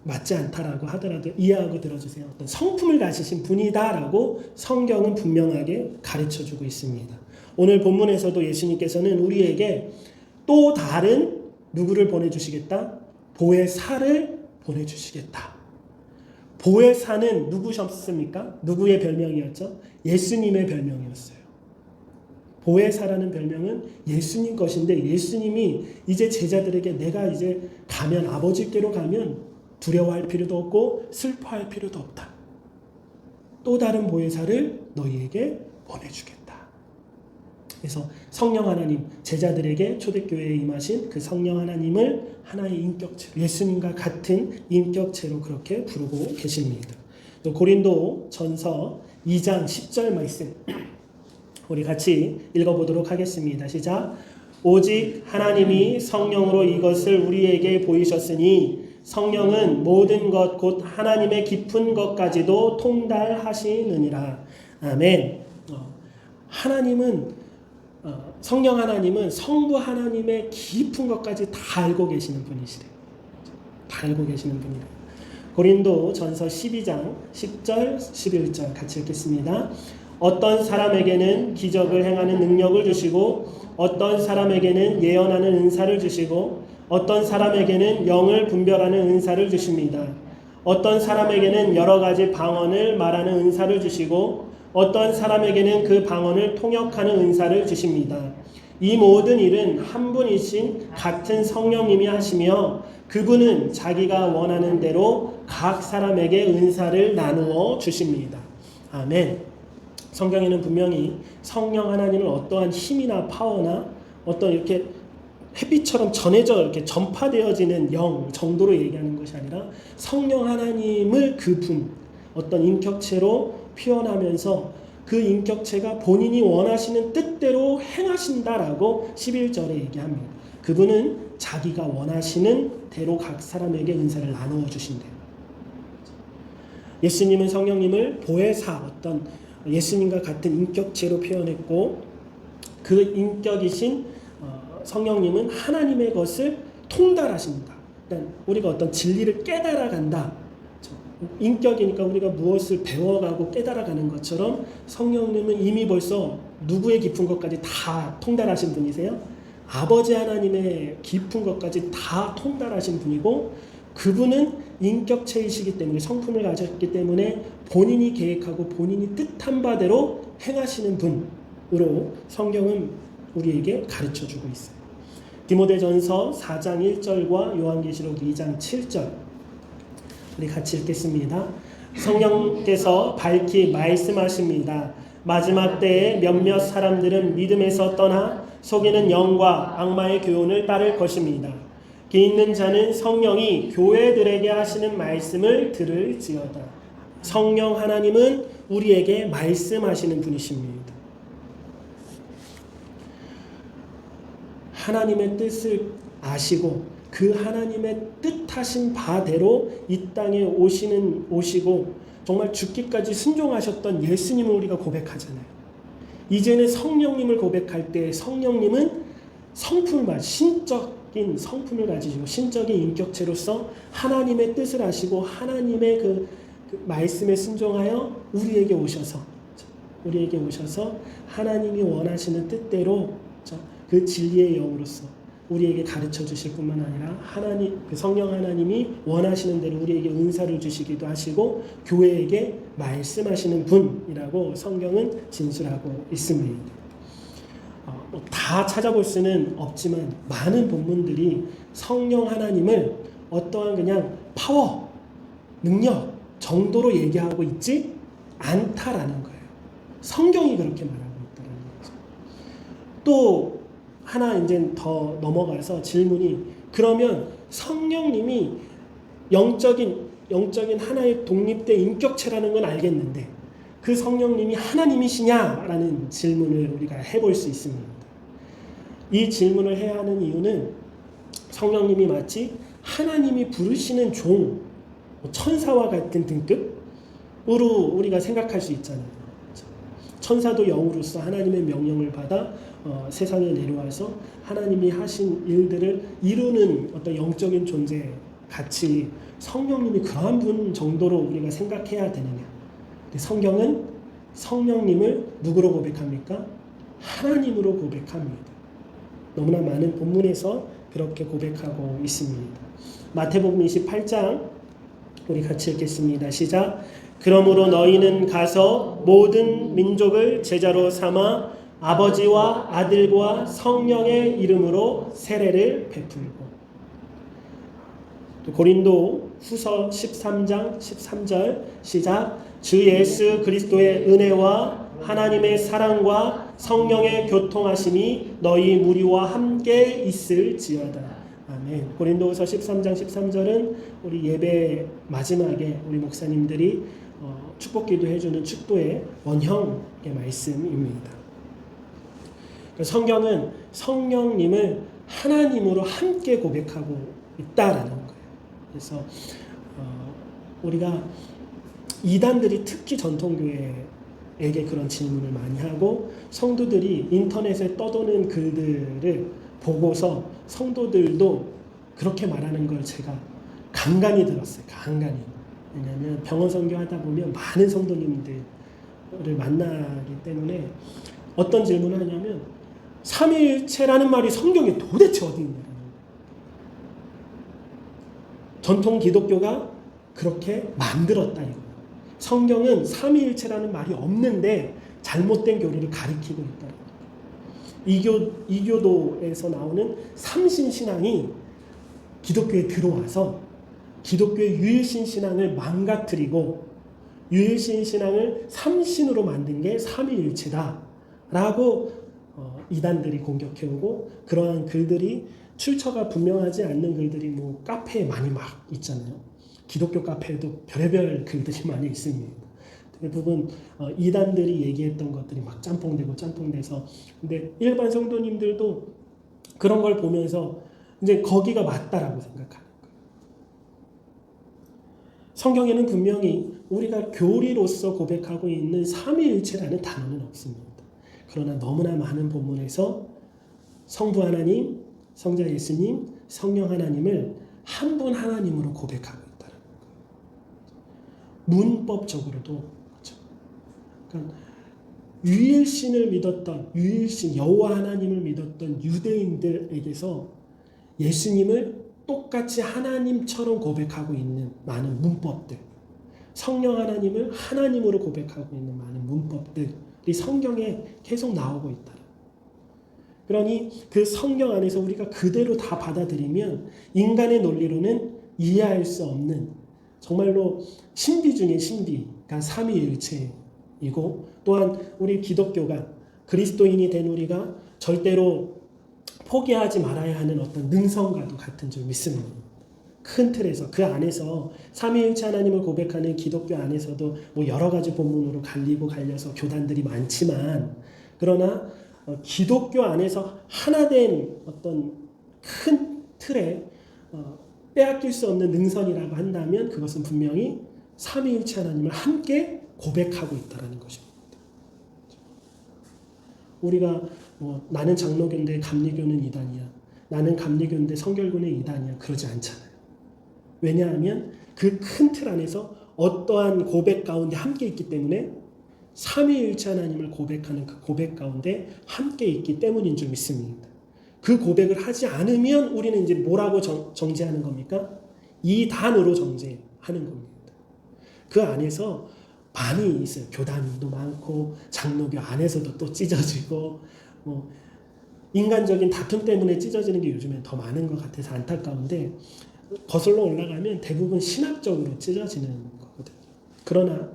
Speaker 1: 맞지 않다라고 하더라도 이해하고 들어주세요. 어떤 성품을 가지신 분이다라고 성경은 분명하게 가르쳐주고 있습니다. 오늘 본문에서도 예수님께서는 우리에게 또 다른 누구를 보내주시겠다? 보혜사를 보내주시겠다. 보혜사는 누구셨습니까? 누구의 별명이었죠? 예수님의 별명이었어요. 보혜사라는 별명은 예수님 것인데 예수님이 이제 제자들에게 내가 이제 가면 아버지께로 가면 두려워할 필요도 없고 슬퍼할 필요도 없다. 또 다른 보혜사를 너희에게 보내주겠다. 그래서 성령 하나님, 제자들에게 초대교회에 임하신 그 성령 하나님을 하나의 인격체, 예수님과 같은 인격체로 그렇게 부르고 계십니다. 또 고린도 전서 2장 10절 말씀 우리 같이 읽어보도록 하겠습니다. 시작. 오직 하나님이 성령으로 이것을 우리에게 보이셨으니 성령은 모든 것 곧 하나님의 깊은 것까지도 통달하시느니라. 아멘. 하나님은 성령 하나님은 성부 하나님의 깊은 것까지 다 알고 계시는 분이시래요. 다 알고 계시는 분이래요. 고린도 전서 12장 10절 11절 같이 읽겠습니다. 어떤 사람에게는 기적을 행하는 능력을 주시고 어떤 사람에게는 예언하는 은사를 주시고 어떤 사람에게는 영을 분별하는 은사를 주십니다. 어떤 사람에게는 여러 가지 방언을 말하는 은사를 주시고 어떤 사람에게는 그 방언을 통역하는 은사를 주십니다. 이 모든 일은 한 분이신 같은 성령님이 하시며 그분은 자기가 원하는 대로 각 사람에게 은사를 나누어 주십니다. 아멘. 성경에는 분명히 성령 하나님을 어떠한 힘이나 파워나 어떤 이렇게 햇빛처럼 전해져 이렇게 전파되어지는 영 정도로 얘기하는 것이 아니라 성령 하나님을 그분 어떤 인격체로 표현하면서 그 인격체가 본인이 원하시는 뜻대로 행하신다라고 11절에 얘기합니다. 그분은 자기가 원하시는 대로 각 사람에게 은사를 나누어 주신대요. 예수님은 성령님을 보혜사 어떤 예수님과 같은 인격체로 표현했고 그 인격이신 성령님은 하나님의 것을 통달하십니다. 그러니까 우리가 어떤 진리를 깨달아간다. 인격이니까 우리가 무엇을 배워가고 깨달아가는 것처럼 성령님은 이미 벌써 누구의 깊은 것까지 다 통달하신 분이세요. 아버지 하나님의 깊은 것까지 다 통달하신 분이고 그분은 인격체이시기 때문에 성품을 가졌기 때문에 본인이 계획하고 본인이 뜻한 바대로 행하시는 분으로 성경은 우리에게 가르쳐주고 있어요. 디모데전서 4장 1절과 요한계시록 2장 7절 우리 같이 읽겠습니다. 성령께서 밝히 말씀하십니다. 마지막 때에 몇몇 사람들은 믿음에서 떠나 속이는 영과 악마의 교훈을 따를 것입니다. 귀 있는 자는 성령이 교회들에게 하시는 말씀을 들을지어다. 성령 하나님은 우리에게 말씀하시는 분이십니다. 하나님의 뜻을 아시고 그 하나님의 뜻하신 바대로 이 땅에 오시고 정말 죽기까지 순종하셨던 예수님을 우리가 고백하잖아요. 이제는 성령님을 고백할 때 성령님은 성품을 신적인 성품을 가지시고 신적인 인격체로서 하나님의 뜻을 아시고 하나님의 그 말씀에 순종하여 우리에게 오셔서 하나님이 원하시는 뜻대로 그 진리의 영으로서 우리에게 가르쳐 주실 뿐만 아니라 하나님 그 성령 하나님이 원하시는 대로 우리에게 은사를 주시기도 하시고 교회에게 말씀하시는 분이라고 성경은 진술하고 있습니다. 다 찾아볼 수는 없지만 많은 본문들이 성령 하나님을 어떠한 그냥 파워, 능력 정도로 얘기하고 있지 않다라는 거예요. 성경이 그렇게 말하고 있다는 거죠. 또 하나 이제 더 넘어가서 질문이 그러면 성령님이 영적인 하나의 독립된 인격체라는 건 알겠는데 그 성령님이 하나님이시냐라는 질문을 우리가 해볼 수 있습니다. 이 질문을 해야 하는 이유는 성령님이 마치 하나님이 부르시는 종, 천사와 같은 등급으로 우리가 생각할 수 있잖아요. 천사도 영으로서 하나님의 명령을 받아 세상에 내려와서 하나님이 하신 일들을 이루는 어떤 영적인 존재 같이 성령님이 그러한 분 정도로 우리가 생각해야 되느냐. 성경은 성령님을 누구로 고백합니까? 하나님으로 고백합니다. 너무나 많은 본문에서 그렇게 고백하고 있습니다. 마태복음 28장 우리 같이 읽겠습니다. 시작. 그러므로 너희는 가서 모든 민족을 제자로 삼아 아버지와 아들과 성령의 이름으로 세례를 베풀고 고린도 후서 13장 13절 시작. 주 예수 그리스도의 은혜와 하나님의 사랑과 성령의 교통하심이 너희 무리와 함께 있을지어다. 아멘. 고린도후서 13장 13절은 우리 예배 마지막에 우리 목사님들이 축복기도 해주는 축도의 원형의 말씀입니다. 성경은 성령님을 하나님으로 함께 고백하고 있다라는 거예요. 그래서 우리가 이단들이 특히 전통교회에게 그런 질문을 많이 하고 성도들이 인터넷에 떠도는 글들을 보고서 성도들도 그렇게 말하는 걸 제가 간간히 들었어요. 간간히. 왜냐하면 병원 선교하다 보면 많은 성도님들을 만나기 때문에 어떤 질문을 하냐면 삼위일체라는 말이 성경에 도대체 어디 있느냐. 전통 기독교가 그렇게 만들었다 이거. 성경은 삼위일체라는 말이 없는데 잘못된 교리를 가리키고 있다. 이교도에서 나오는 삼신신앙이 기독교에 들어와서 기독교의 유일신 신앙을 망가뜨리고 유일신 신앙을 삼신으로 만든 게 삼위일체다라고 이단들이 공격해오고, 그러한 글들이 출처가 분명하지 않는 글들이 뭐 카페에 많이 막 있잖아요. 기독교 카페에도 별의별 글들이 많이 있습니다. 대부분 이단들이 얘기했던 것들이 막 짬뽕되고 짬뽕돼서, 근데 일반 성도님들도 그런 걸 보면서 이제 거기가 맞다라고 생각하는 거예요. 성경에는 분명히 우리가 교리로서 고백하고 있는 삼위일체라는 단어는 없습니다. 그러나 너무나 많은 본문에서 성부 하나님, 성자 예수님, 성령 하나님을 한 분 하나님으로 고백하고 있다는 거예요. 문법적으로도 그렇죠. 그러니까 유일신을 믿었던, 유일신 여호와 하나님을 믿었던 유대인들에게서 예수님을 똑같이 하나님처럼 고백하고 있는 많은 문법들, 성령 하나님을 하나님으로 고백하고 있는 많은 문법들이 성경에 계속 나오고 있다. 그러니 그 성경 안에서 우리가 그대로 다 받아들이면 인간의 논리로는 이해할 수 없는 정말로 신비 중의 신비가 삼위일체이고, 또한 우리 기독교가, 그리스도인이 된 우리가 절대로 포기하지 말아야 하는 어떤 능성과도 같은 줄 믿습니다. 큰 틀에서 그 안에서 삼위일체 하나님을 고백하는 기독교 안에서도 뭐 여러 가지 본문으로 갈려서 교단들이 많지만, 그러나 기독교 안에서 하나된 어떤 큰 틀에 빼앗길 수 없는 능선이라고 한다면 그것은 분명히 삼위일체 하나님을 함께 고백하고 있다는 것입니다. 우리가 나는 장로교인데 감리교는 이단이야, 나는 감리교인데 성결교는 이단이야, 그러지 않잖아요. 왜냐하면 그 큰 틀 안에서 어떠한 고백 가운데 함께 있기 때문에, 삼위일체 하나님을 고백하는 그 고백 가운데 함께 있기 때문인 줄 믿습니다. 그 고백을 하지 않으면 우리는 이제 뭐라고 정죄하는 겁니까? 이단으로 정죄하는 겁니다. 그 안에서 많이 있어요. 교단도 많고 장로교 안에서도 또 찢어지고, 인간적인 다툼 때문에 찢어지는 게 요즘엔 더 많은 것 같아서 안타까운데, 거슬러 올라가면 대부분 신학적으로 찢어지는 거거든요. 그러나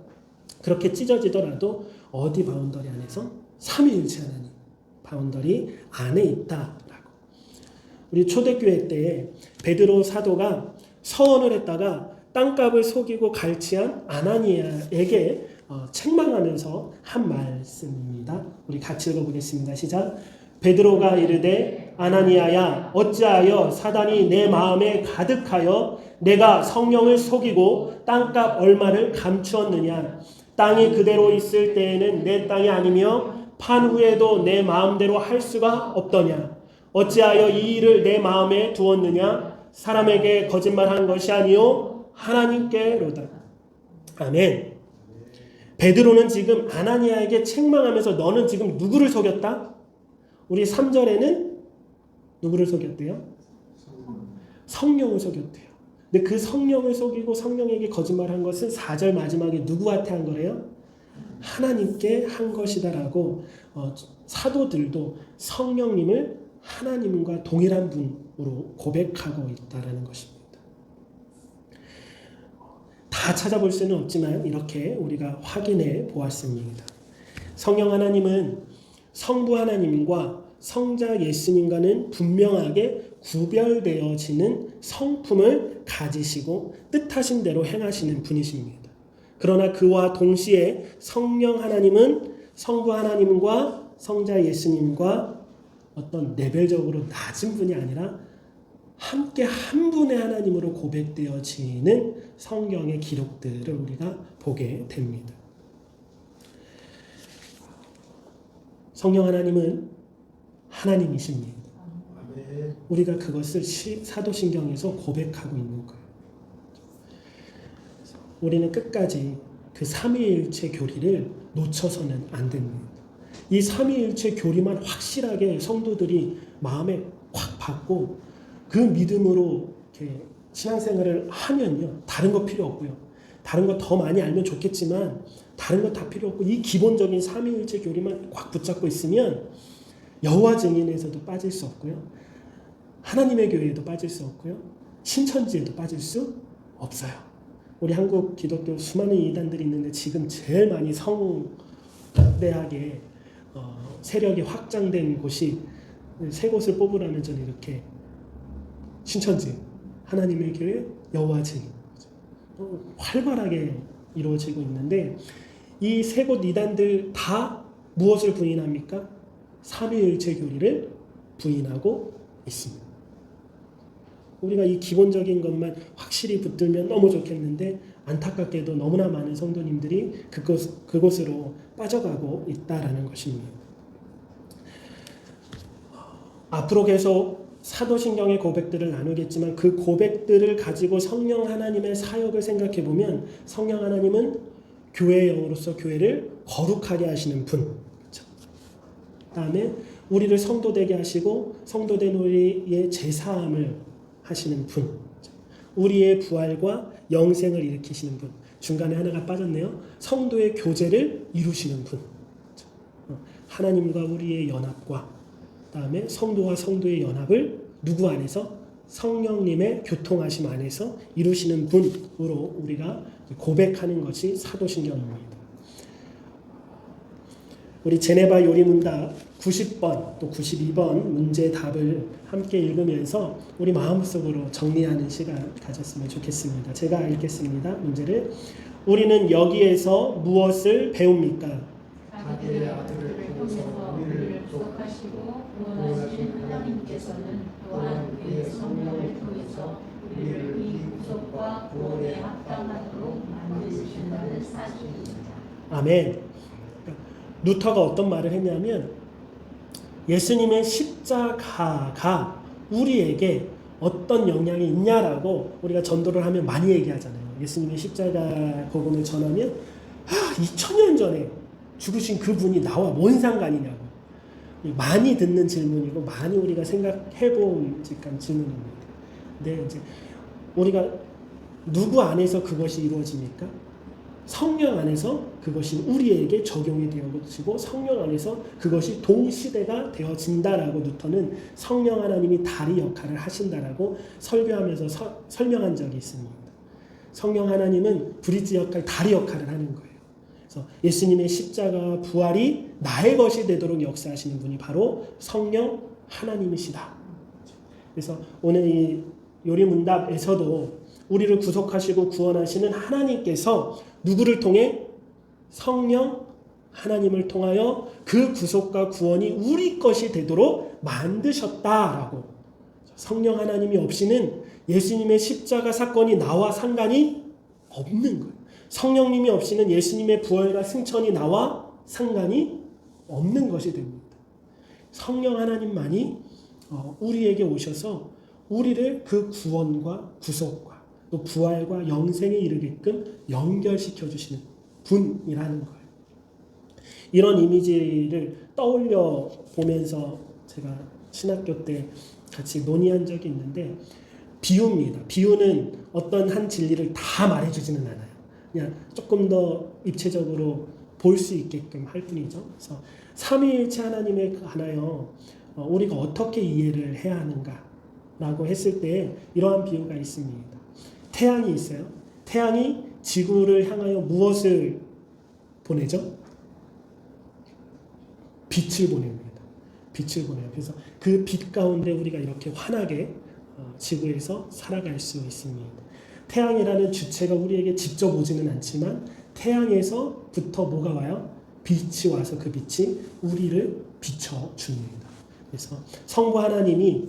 Speaker 1: 그렇게 찢어지더라도 어디 바운더리 안에서 삼위일체 하나님 바운더리 안에 있다라고. 우리 초대교회 때 베드로 사도가 서원을 했다가 땅값을 속이고 갈취한 아나니아에게 책망하면서 한 말씀입니다. 우리 같이 읽어보겠습니다. 시작. 베드로가 이르되 아나니아야, 어찌하여 사단이 내 마음에 가득하여 내가 성령을 속이고 땅값 얼마를 감추었느냐. 땅이 그대로 있을 때에는 내 땅이 아니며 판 후에도 내 마음대로 할 수가 없더냐. 어찌하여 이 일을 내 마음에 두었느냐. 사람에게 거짓말한 것이 아니요 하나님께로다. 아멘. 베드로는 지금 아나니아에게 책망하면서 너는 지금 누구를 속였다? 우리 3절에는 누구를 속였대요? 성령을 속였대요. 근데 그 성령을 속이고 성령에게 거짓말한 것은 4절 마지막에 누구한테 한 거래요? 하나님께 한 것이다라고 사도들도 성령님을 하나님과 동일한 분으로 고백하고 있다라는 것입니다. 다 찾아볼 수는 없지만 이렇게 우리가 확인해 보았습니다. 성령 하나님은 성부 하나님과 성자 예수님과는 분명하게 구별되어지는 성품을 가지시고 뜻하신 대로 행하시는 분이십니다. 그러나 그와 동시에 성령 하나님은 성부 하나님과 성자 예수님과 어떤 레벨적으로 낮은 분이 아니라 함께 한 분의 하나님으로 고백되어지는 성경의 기록들을 우리가 보게 됩니다. 성령 하나님은 하나님이십니다. 우리가 그것을 사도신경에서 고백하고 있는 거예요. 우리는 끝까지 그 삼위일체 교리를 놓쳐서는 안 됩니다. 이 삼위일체 교리만 확실하게 성도들이 마음에 확 받고 그 믿음으로 이렇게 신앙생활을 하면요, 다른 거 필요 없고요. 다른 거 더 많이 알면 좋겠지만 다른 거 다 필요 없고 이 기본적인 삼위일체 교리만 꽉 붙잡고 있으면 여호와 증인에서도 빠질 수 없고요. 하나님의 교회에도 빠질 수 없고요. 신천지에도 빠질 수 없어요. 우리 한국 기독교 수많은 이단들이 있는데 지금 제일 많이 성대하게 세력이 확장된 곳이 세 곳을 뽑으라면 저는 이렇게 신천지, 하나님의 교회, 여호와 증인 활발하게 이루어지고 있는데 이 세 곳 이단들 다 무엇을 부인합니까? 삼위일체 교리를 부인하고 있습니다. 우리가 이 기본적인 것만 확실히 붙들면 너무 좋겠는데 안타깝게도 너무나 많은 성도님들이 그곳으로 빠져가고 있다라는 것입니다. 앞으로 계속 사도신경의 고백들을 나누겠지만 그 고백들을 가지고 성령 하나님의 사역을 생각해 보면 성령 하나님은 교회의 영으로서 교회를 거룩하게 하시는 분, 그다음에 우리를 성도되게 하시고 성도된 우리의 제사함을 하시는 분, 우리의 부활과 영생을 일으키시는 분, 중간에 하나가 빠졌네요. 성도의 교제를 이루시는 분, 하나님과 우리의 연합과 그다음에 성도와 성도의 연합을 누구 안에서? 성령님의 교통하심 안에서 이루시는 분으로 우리가 고백하는 것이 사도신경입니다. 우리 제네바 요리문답 90번 또 92번 문제 답을 함께 읽으면서 우리 마음속으로 정리하는 시간 가졌으면 좋겠습니다. 제가 읽겠습니다. 문제를. 우리는 여기에서 무엇을 배웁니까?
Speaker 2: 자기의 아들을 통해서 우리를 구속하시고 구원하신 하나님께서는 또한 그의 성령을 통해서 우리를 이 구속과 구원에 합당하도록 만드신다는 사실입니다.
Speaker 1: 아멘. 루터가 어떤 말을 했냐면 예수님의 십자가가 우리에게 어떤 영향이 있냐라고 우리가 전도를 하면 많이 얘기하잖아요. 예수님의 십자가 복음을 전하면 2000년 전에 죽으신 그분이 나와 뭔 상관이냐고 많이 듣는 질문이고 많이 우리가 생각해본 질문입니다. 근데 이제 우리가 누구 안에서 그것이 이루어집니까? 성령 안에서 그것이 우리에게 적용이 되어지고 성령 안에서 그것이 동시대가 되어진다라고 루터는 성령 하나님이 다리 역할을 하신다라고 설교하면서 설명한 적이 있습니다. 성령 하나님은 브릿지 역할, 다리 역할을 하는 거예요. 그래서 예수님의 십자가 부활이 나의 것이 되도록 역사하시는 분이 바로 성령 하나님이시다. 그래서 오늘 이 요리문답에서도 우리를 구속하시고 구원하시는 하나님께서 누구를 통해? 성령 하나님을 통하여 그 구속과 구원이 우리 것이 되도록 만드셨다라고. 성령 하나님이 없이는 예수님의 십자가 사건이 나와 상관이 없는 거예요. 성령님이 없이는 예수님의 부활과 승천이 나와 상관이 없는 것이 됩니다. 성령 하나님만이 우리에게 오셔서 우리를 그 구원과 구속과 또 부활과 영생에 이르게끔 연결시켜 주시는 분이라는 거예요. 이런 이미지를 떠올려 보면서 제가 신학교 때 같이 논의한 적이 있는데 비유입니다. 비유는 어떤 한 진리를 다 말해주지는 않아요. 그냥 조금 더 입체적으로 볼 수 있게끔 할 뿐이죠. 그래서 삼위일체 하나님에 관하여 우리가 어떻게 이해를 해야 하는가라고 했을 때 이러한 비유가 있습니다. 태양이 있어요. 태양이 지구를 향하여 무엇을 보내죠? 빛을 보냅니다. 빛을 보내요. 그래서 그 빛 가운데 우리가 이렇게 환하게 지구에서 살아갈 수 있습니다. 태양이라는 주체가 우리에게 직접 오지는 않지만 태양에서부터 뭐가 와요? 빛이 와서 그 빛이 우리를 비춰줍니다. 그래서 성부 하나님이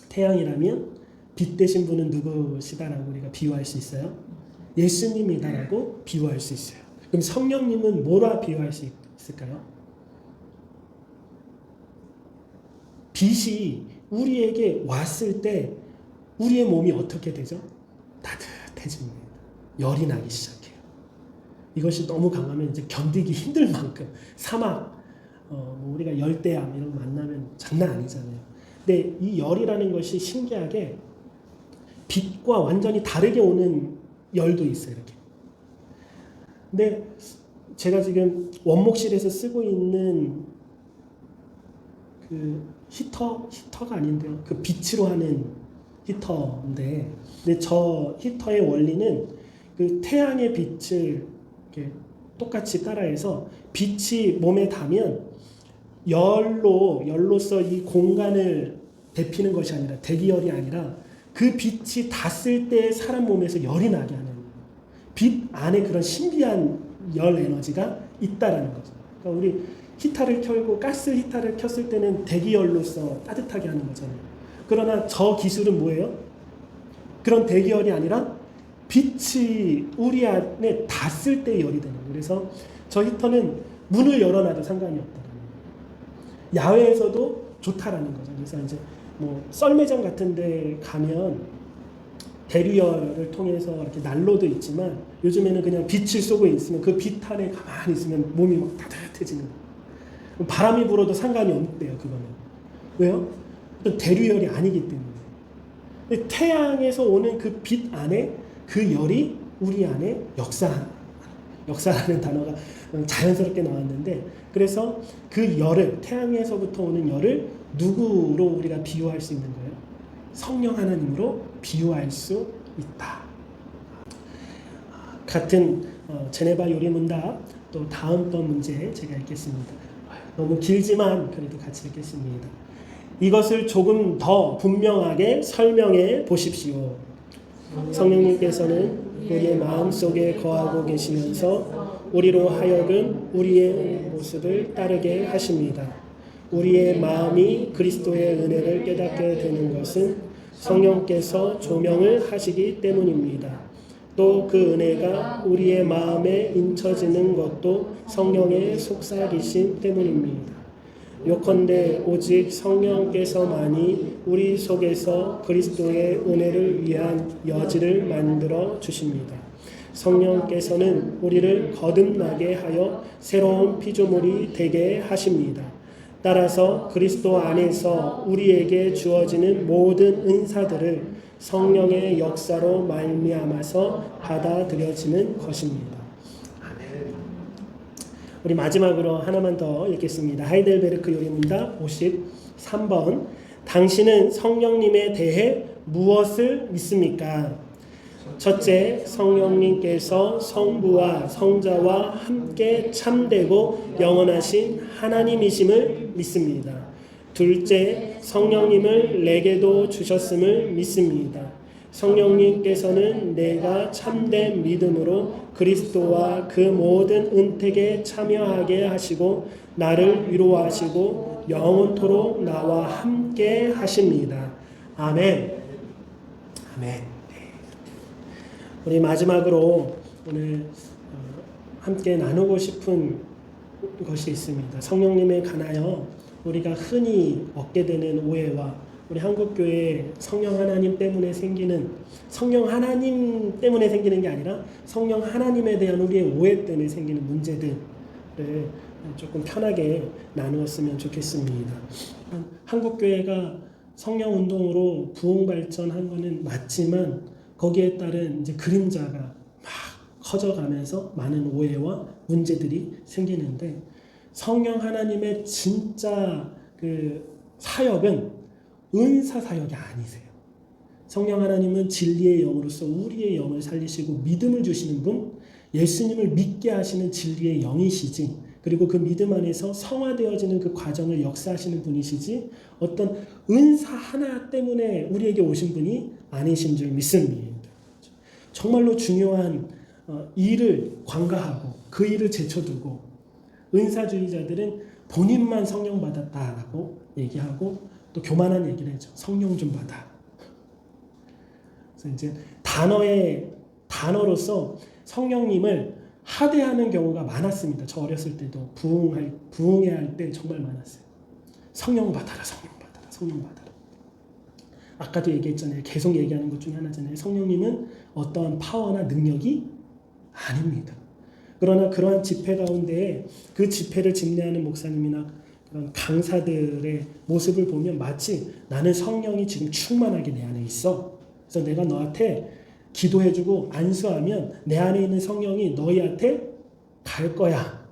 Speaker 1: 태양이라면 빛 되신 분은 누구시다라고 우리가 비유할 수 있어요? 예수님이다라고 비유할 수 있어요. 그럼 성령님은 뭐라 비유할 수 있을까요? 빛이 우리에게 왔을 때 우리의 몸이 어떻게 되죠? 따뜻해집니다. 열이 나기 시작해요. 이것이 너무 강하면 이제 견디기 힘들 만큼 사막, 우리가 열대암 이런 거 만나면 장난 아니잖아요. 근데 이 열이라는 것이 신기하게 빛과 완전히 다르게 오는 열도 있어요. 이렇게. 근데 제가 지금 원목실에서 쓰고 있는 그 히터가 아닌데요. 그 빛으로 하는 히터인데, 근데 저 히터의 원리는 그 태양의 빛을 이렇게 똑같이 따라해서 빛이 몸에 닿으면 열로서 이 공간을 데피는 것이 아니라, 대기열이 아니라 그 빛이 닿았을 때 사람 몸에서 열이 나게 하는, 빛 안에 그런 신비한 열 에너지가 있다라는 거죠. 그러니까 우리 히터를 켜고 가스 히터를 켰을 때는 대기열로서 따뜻하게 하는 거잖아요. 그러나 저 기술은 뭐예요? 그런 대기열이 아니라 빛이 우리 안에 닿았을 때 열이 되는 거예요. 그래서 저 히터는 문을 열어놔도 상관이 없다라는 거예요. 야외에서도 좋다라는 거죠. 그래서 이제 뭐 썰매장 같은 데 가면 대류열을 통해서 이렇게 난로도 있지만 요즘에는 그냥 빛을 쏘고 있으면 그 빛 안에 가만히 있으면 몸이 막 따뜻해지는 거예요. 바람이 불어도 상관이 없대요. 그거는. 왜요? 대류열이 아니기 때문에. 태양에서 오는 그 빛 안에 그 열이 우리 안에 역사라는 단어가 자연스럽게 나왔는데, 그래서 그 열을, 태양에서부터 오는 열을 누구로 우리가 비유할 수 있는 거예요? 성령 하나님으로 비유할 수 있다. 같은 제네바 요리문답 또 다음번 문제 제가 읽겠습니다. 너무 길지만 그래도 같이 읽겠습니다. 이것을 조금 더 분명하게 설명해 보십시오. 성령님께서는 우리의 마음속에 거하고 계시면서 우리로 하여금 우리의 모습을 따르게 하십니다. 우리의 마음이 그리스도의 은혜를 깨닫게 되는 것은 성령께서 조명을 하시기 때문입니다. 또 그 은혜가 우리의 마음에 인쳐지는 것도 성령의 속삭이심 때문입니다. 요컨대 오직 성령께서만이 우리 속에서 그리스도의 은혜를 위한 여지를 만들어 주십니다. 성령께서는 우리를 거듭나게 하여 새로운 피조물이 되게 하십니다. 따라서 그리스도 안에서 우리에게 주어지는 모든 은사들을 성령의 역사로 말미암아서 받아들여지는 것입니다. 아멘. 우리 마지막으로 하나만 더 읽겠습니다. 하이델베르크 요리문답 53번. 당신은 성령님에 대해 무엇을 믿습니까? 첫째, 성령님께서 성부와 성자와 함께 참되고 영원하신 하나님이심을 믿습니다. 둘째, 성령님을 내게도 주셨음을 믿습니다. 성령님께서는 내가 참된 믿음으로 그리스도와 그 모든 은택에 참여하게 하시고 나를 위로하시고 영원토록 나와 함께 하십니다. 아멘. 아멘. 우리 마지막으로 오늘 함께 나누고 싶은 것이 있습니다. 성령님에 관하여 우리가 흔히 얻게 되는 오해와 우리 한국교회 성령 하나님 때문에 생기는, 성령 하나님 때문에 생기는 게 아니라 성령 하나님에 대한 우리의 오해 때문에 생기는 문제들을 조금 편하게 나누었으면 좋겠습니다. 한국교회가 성령 운동으로 부흥 발전한 거는 맞지만 거기에 따른 이제 그림자가 막 커져가면서 많은 오해와 문제들이 생기는데, 성령 하나님의 진짜 그 사역은 은사 사역이 아니세요. 성령 하나님은 진리의 영으로서 우리의 영을 살리시고 믿음을 주시는 분, 예수님을 믿게 하시는 진리의 영이시지, 그리고 그 믿음 안에서 성화되어지는 그 과정을 역사하시는 분이시지, 어떤 은사 하나 때문에 우리에게 오신 분이 아니신 줄 믿습니다. 정말로 중요한 일을 관가하고 그 일을 제쳐두고 은사주의자들은 본인만 성령 받았다라고 얘기하고 또 교만한 얘기를 했죠. 성령 좀 받아. 그래서 이제 단어로서 성령님을 하대하는 경우가 많았습니다. 저 어렸을 때도 부흥해야 할 때 정말 많았어요. 성령 받아라, 성령 받아라, 성령 받아라. 아까도 얘기했잖아요. 계속 얘기하는 것 중에 하나잖아요. 성령님은 어떠한 파워나 능력이 아닙니다. 그러나 그러한 집회 가운데 그 집회를 집례하는 목사님이나 그런 강사들의 모습을 보면 마치 나는 성령이 지금 충만하게 내 안에 있어. 그래서 내가 너한테 기도해주고 안수하면 내 안에 있는 성령이 너희한테 갈 거야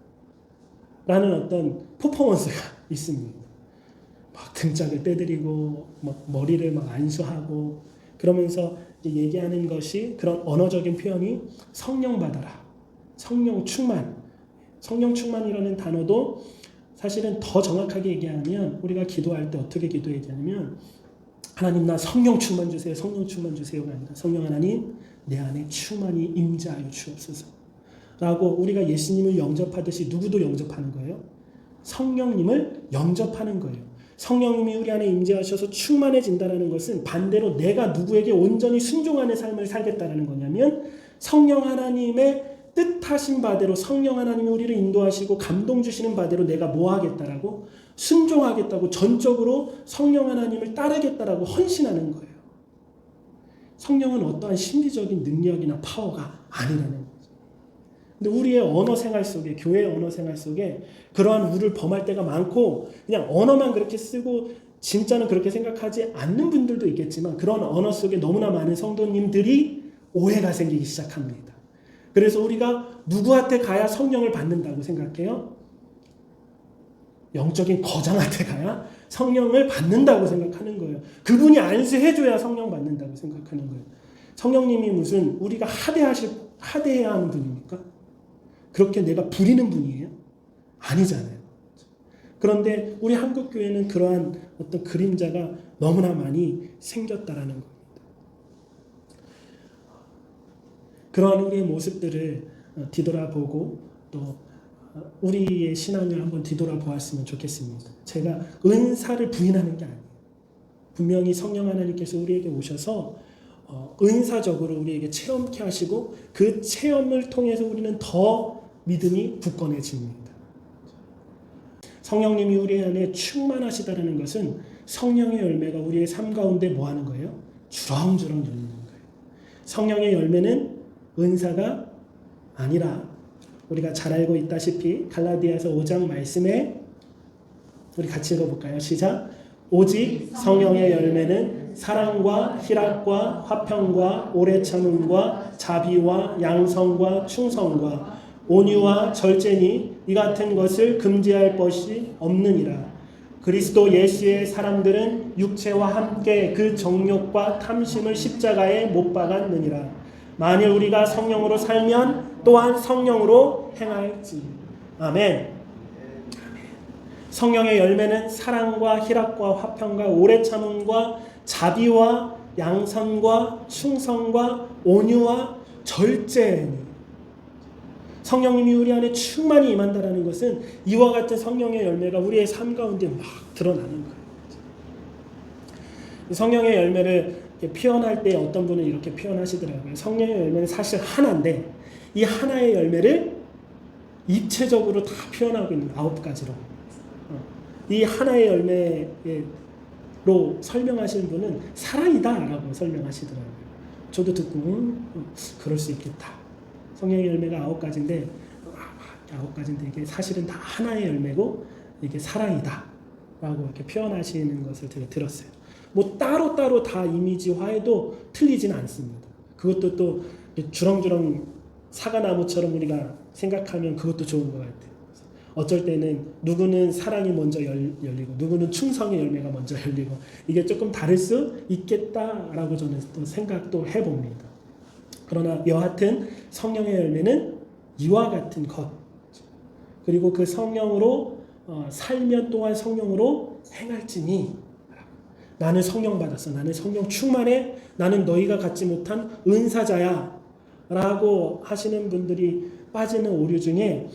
Speaker 1: 라는 어떤 퍼포먼스가 있습니다. 막 등짝을 떼드리고 막 머리를 막 안수하고 그러면서 얘기하는 것이 그런 언어적인 표현이 성령 받아라, 성령 충만. 성령 충만이라는 단어도 사실은 더 정확하게 얘기하면 우리가 기도할 때 어떻게 기도해야 되냐면 하나님 나 성령 충만 주세요. 성령 충만 주세요가 아니라 성령 하나님 내 안에 충만히 임재하여 주옵소서 라고 우리가 예수님을 영접하듯이 누구도 영접하는 거예요. 성령님을 영접하는 거예요. 성령님이 우리 안에 임재하셔서 충만해진다는 것은 반대로 내가 누구에게 온전히 순종하는 삶을 살겠다는 거냐면 성령 하나님의 뜻하신 바대로 성령 하나님이 우리를 인도하시고 감동 주시는 바대로 내가 뭐 하겠다라고 순종하겠다고 전적으로 성령 하나님을 따르겠다라고 헌신하는 거예요. 성령은 어떠한 심리적인 능력이나 파워가 아니라는 거죠. 근데 우리의 언어 생활 속에 교회 언어 생활 속에 그러한 우를 범할 때가 많고 그냥 언어만 그렇게 쓰고 진짜는 그렇게 생각하지 않는 분들도 있겠지만 그런 언어 속에 너무나 많은 성도님들이 오해가 생기기 시작합니다. 그래서 우리가 누구한테 가야 성령을 받는다고 생각해요? 영적인 거장한테 가야 성령을 받는다고 생각하는 거예요. 그분이 안수해줘야 성령 받는다고 생각하는 거예요. 성령님이 무슨 우리가 하대해야 하는 분입니까? 그렇게 내가 부리는 분이에요? 아니잖아요. 그런데 우리 한국교회는 그러한 어떤 그림자가 너무나 많이 생겼다라는 겁니다. 그러한 우리의 모습들을 뒤돌아보고 또 우리의 신앙을 한번 뒤돌아보았으면 좋겠습니다. 제가 은사를 부인하는 게 아니에요. 분명히 성령 하나님께서 우리에게 오셔서 은사적으로 우리에게 체험케 하시고 그 체험을 통해서 우리는 더 믿음이 굳건해집니다. 성령님이 우리 안에 충만하시다는 것은 성령의 열매가 우리의 삶 가운데 뭐 하는 거예요? 주렁주렁 열리는 거예요. 성령의 열매는 은사가 아니라 우리가 잘 알고 있다시피 갈라디아서 5장 말씀에 우리 같이 읽어볼까요? 시작! 오직 성령의 열매는 사랑과 희락과 화평과 오래 참음과 자비와 양성과 충성과 온유와 절제니 이 같은 것을 금지할 것이 없느니라. 그리스도 예수의 사람들은 육체와 함께 그 정욕과 탐심을 십자가에 못 박았느니라. 만일 우리가 성령으로 살면 또한 성령으로 행할지. 아멘. 성령의 열매는 사랑과 희락과 화평과 오래 참음과 자비와 양선과 충성과 온유와 절제니. 성령님이 우리 안에 충만히 임한다는 것은 이와 같은 성령의 열매가 우리의 삶 가운데 막 드러나는 거예요. 성령의 열매를 표현할 때 어떤 분은 이렇게 표현하시더라고요. 성령의 열매는 사실 하나인데 이 하나의 열매를 입체적으로 다 표현하고 있는 9가지로. 이 하나의 열매로 설명하시는 분은 사랑이다라고 설명하시더라고요. 저도 듣고 그럴 수 있겠다. 성령의 열매가 9가지인데 이게 사실은 다 하나의 열매고 이게 사랑이다 라고 이렇게 표현하시는 것을 제가 들었어요. 뭐 따로따로 다 이미지화해도 틀리지는 않습니다. 그것도 또 주렁주렁 사과나무처럼 우리가 생각하면 그것도 좋은 것 같아요. 어쩔 때는 누구는 사랑이 먼저 열리고 누구는 충성의 열매가 먼저 열리고 이게 조금 다를 수 있겠다라고 저는 또 생각도 해봅니다. 그러나 여하튼 성령의 열매는 이와 같은 것, 그리고 그 성령으로 살면 또한 성령으로 행할지니 나는 성령 받았어, 나는 성령 충만해, 나는 너희가 갖지 못한 은사자야 라고 하시는 분들이 빠지는 오류 중에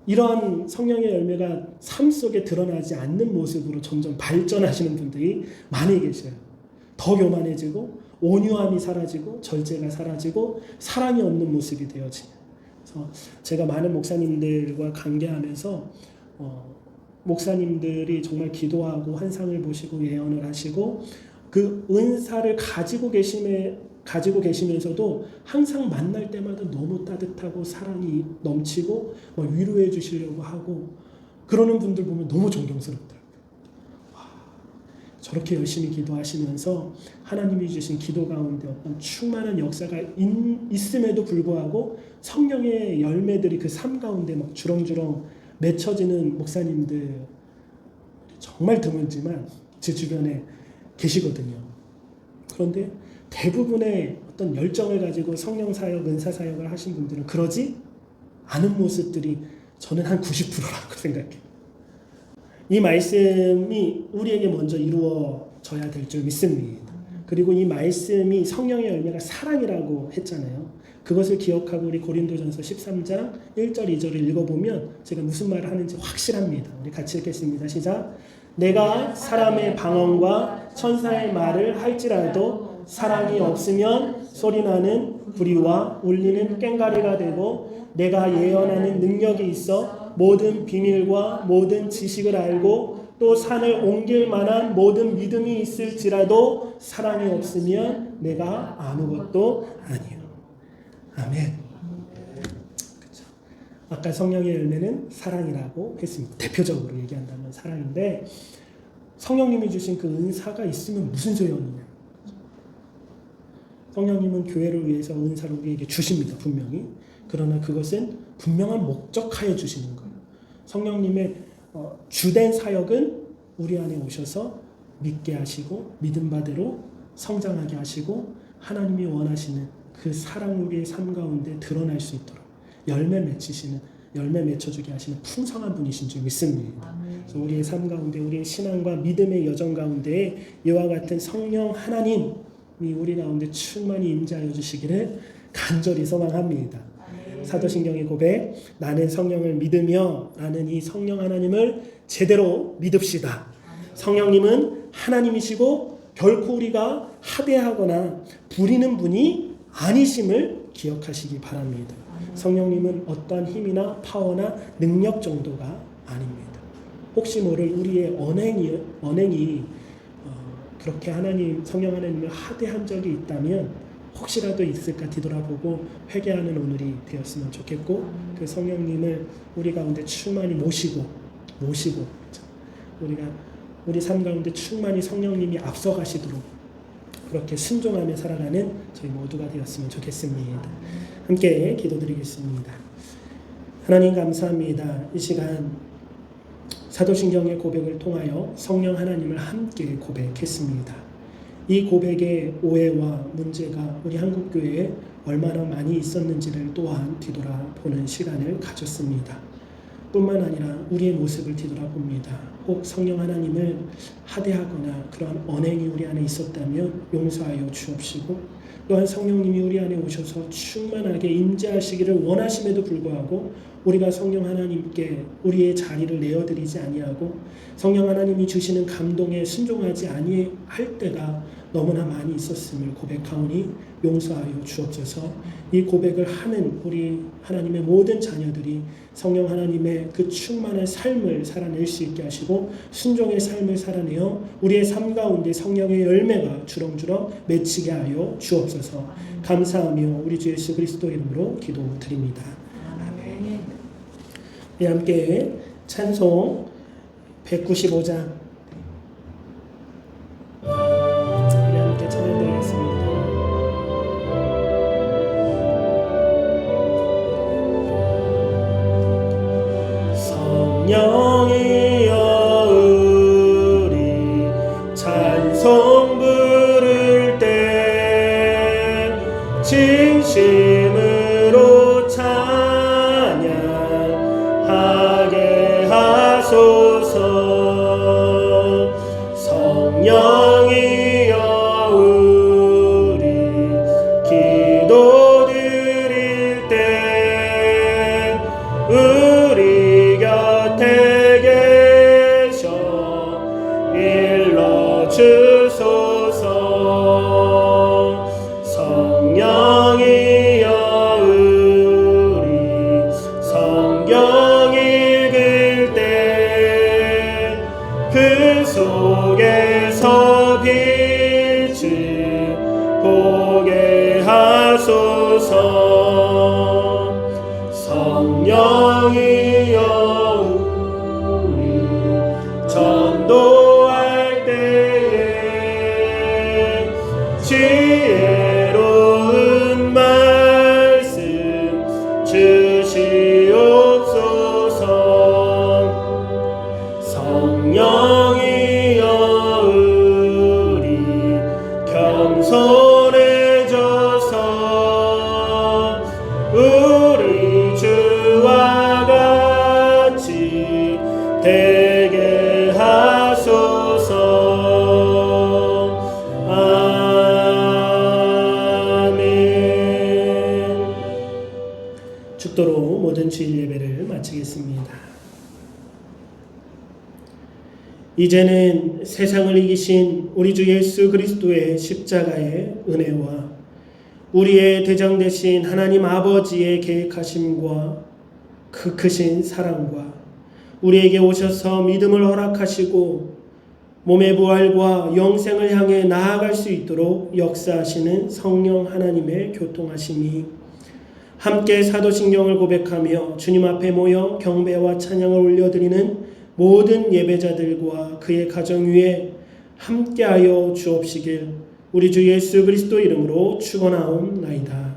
Speaker 1: 이러한 성령의 열매가 삶 속에 드러나지 않는 모습으로 점점 발전하시는 분들이 많이 계셔요. 더 교만해지고 온유함이 사라지고 절제가 사라지고 사랑이 없는 모습이 되어지는. 그래서 제가 많은 목사님들과 관계하면서 목사님들이 정말 기도하고 환상을 보시고 예언을 하시고 그 은사를 가지고 계시면서도 항상 만날 때마다 너무 따뜻하고 사랑이 넘치고 위로해 주시려고 하고 그러는 분들 보면 너무 존경스럽더라고요. 저렇게 열심히 기도하시면서 하나님이 주신 기도 가운데 어떤 충만한 역사가 있음에도 불구하고 성령의 열매들이 그 삶 가운데 막 주렁주렁 맺혀지는 목사님들 정말 드물지만 제 주변에 계시거든요. 그런데 대부분의 어떤 열정을 가지고 성령 사역, 은사 사역을 하신 분들은 그러지 않은 모습들이 저는 한 90%라고 생각해요. 이 말씀이 우리에게 먼저 이루어져야 될 줄 믿습니다. 그리고 이 말씀이 성령의 열매가 사랑이라고 했잖아요. 그것을 기억하고 우리 고린도전서 13장 1절 2절을 읽어보면 제가 무슨 말을 하는지 확실합니다. 우리 같이 읽겠습니다. 시작. 내가 사람의 방언과 천사의 말을 할지라도 사랑이 없으면 소리나는 구리와 울리는 꽹과리가 되고 내가 예언하는 능력이 있어 모든 비밀과 모든 지식을 알고 또 산을 옮길 만한 모든 믿음이 있을지라도 사랑이 없으면 내가 아무것도 아니요. 아멘. 그렇죠. 아까 성령의 열매는 사랑이라고 했습니다. 대표적으로 얘기한다면 사랑인데 성령님이 주신 그 은사가 있으면 무슨 소용이냐. 성령님은 교회를 위해서 은사를 우리에게 주십니다. 분명히. 그러나 그것은 분명한 목적하에 주시는 거예요. 성령님의 주된 사역은 우리 안에 오셔서 믿게 하시고 믿음 바대로 성장하게 하시고 하나님이 원하시는 그 사랑 우리의 삶 가운데 드러날 수 있도록 열매 맺혀주게 하시는 풍성한 분이신 줄 믿습니다. 그래서 우리의 삶 가운데 우리의 신앙과 믿음의 여정 가운데 이와 같은 성령 하나님이 우리 가운데 충만히 임재하여 주시기를 간절히 소망합니다. 사도신경의 고백, 나는 성령을 믿으며 라는 이 성령 하나님을 제대로 믿읍시다. 성령님은 하나님이시고 결코 우리가 하대하거나 부리는 분이 아니심을 기억하시기 바랍니다. 성령님은 어떠한 힘이나 파워나 능력 정도가 아닙니다. 혹시 모를 우리의 언행이 그렇게 성령 하나님을 하대한 적이 있다면 혹시라도 있을까 뒤돌아보고 회개하는 오늘이 되었으면 좋겠고 그 성령님을 우리 가운데 충만히 모시고 우리 삶 가운데 충만히 성령님이 앞서가시도록 그렇게 순종하며 살아가는 저희 모두가 되었으면 좋겠습니다. 함께 기도드리겠습니다. 하나님 감사합니다. 이 시간 사도신경의 고백을 통하여 성령 하나님을 함께 고백했습니다. 이 고백의 오해와 문제가 우리 한국교회에 얼마나 많이 있었는지를 또한 뒤돌아보는 시간을 가졌습니다. 뿐만 아니라 우리의 모습을 뒤돌아봅니다. 혹 성령 하나님을 하대하거나 그러한 언행이 우리 안에 있었다면 용서하여 주옵시고 또한 성령님이 우리 안에 오셔서 충만하게 임재하시기를 원하심에도 불구하고 우리가 성령 하나님께 우리의 자리를 내어드리지 아니하고 성령 하나님이 주시는 감동에 순종하지 아니할 때가 너무나 많이 있었음을 고백하오니 용서하여 주옵소서. 이 고백을 하는 우리 하나님의 모든 자녀들이 성령 하나님의 그 충만한 삶을 살아낼 수 있게 하시고 순종의 삶을 살아내어 우리의 삶 가운데 성령의 열매가 주렁주렁 맺히게 하여 주옵소서. 감사하며 우리 주 예수 그리스도 이름으로 기도드립니다. 아멘. 네, 함께 찬송 195장 우리 함께 찬양드리겠습니다. 성령이여 우리 찬송 부를 때 진심으로 찬양하게 하소서. 성령이여 우리 기도 드릴 때 우리 곁에 계셔 일러주소서. 성령이여 우리 성경 읽을 때 그 속에서 빛을 보게 하소서. 성령이여 우리 전도할 때에 이제는 세상을 이기신 우리 주 예수 그리스도의 십자가의 은혜와 우리의 대장 되신 하나님 아버지의 계획하심과 그 크신 사랑과 우리에게 오셔서 믿음을 허락하시고 몸의 부활과 영생을 향해 나아갈 수 있도록 역사하시는 성령 하나님의 교통하심이 함께 사도신경을 고백하며 주님 앞에 모여 경배와 찬양을 올려드리는 모든 예배자들과 그의 가정 위에 함께하여 주옵시길 우리 주 예수 그리스도 이름으로 축원하옵나이다.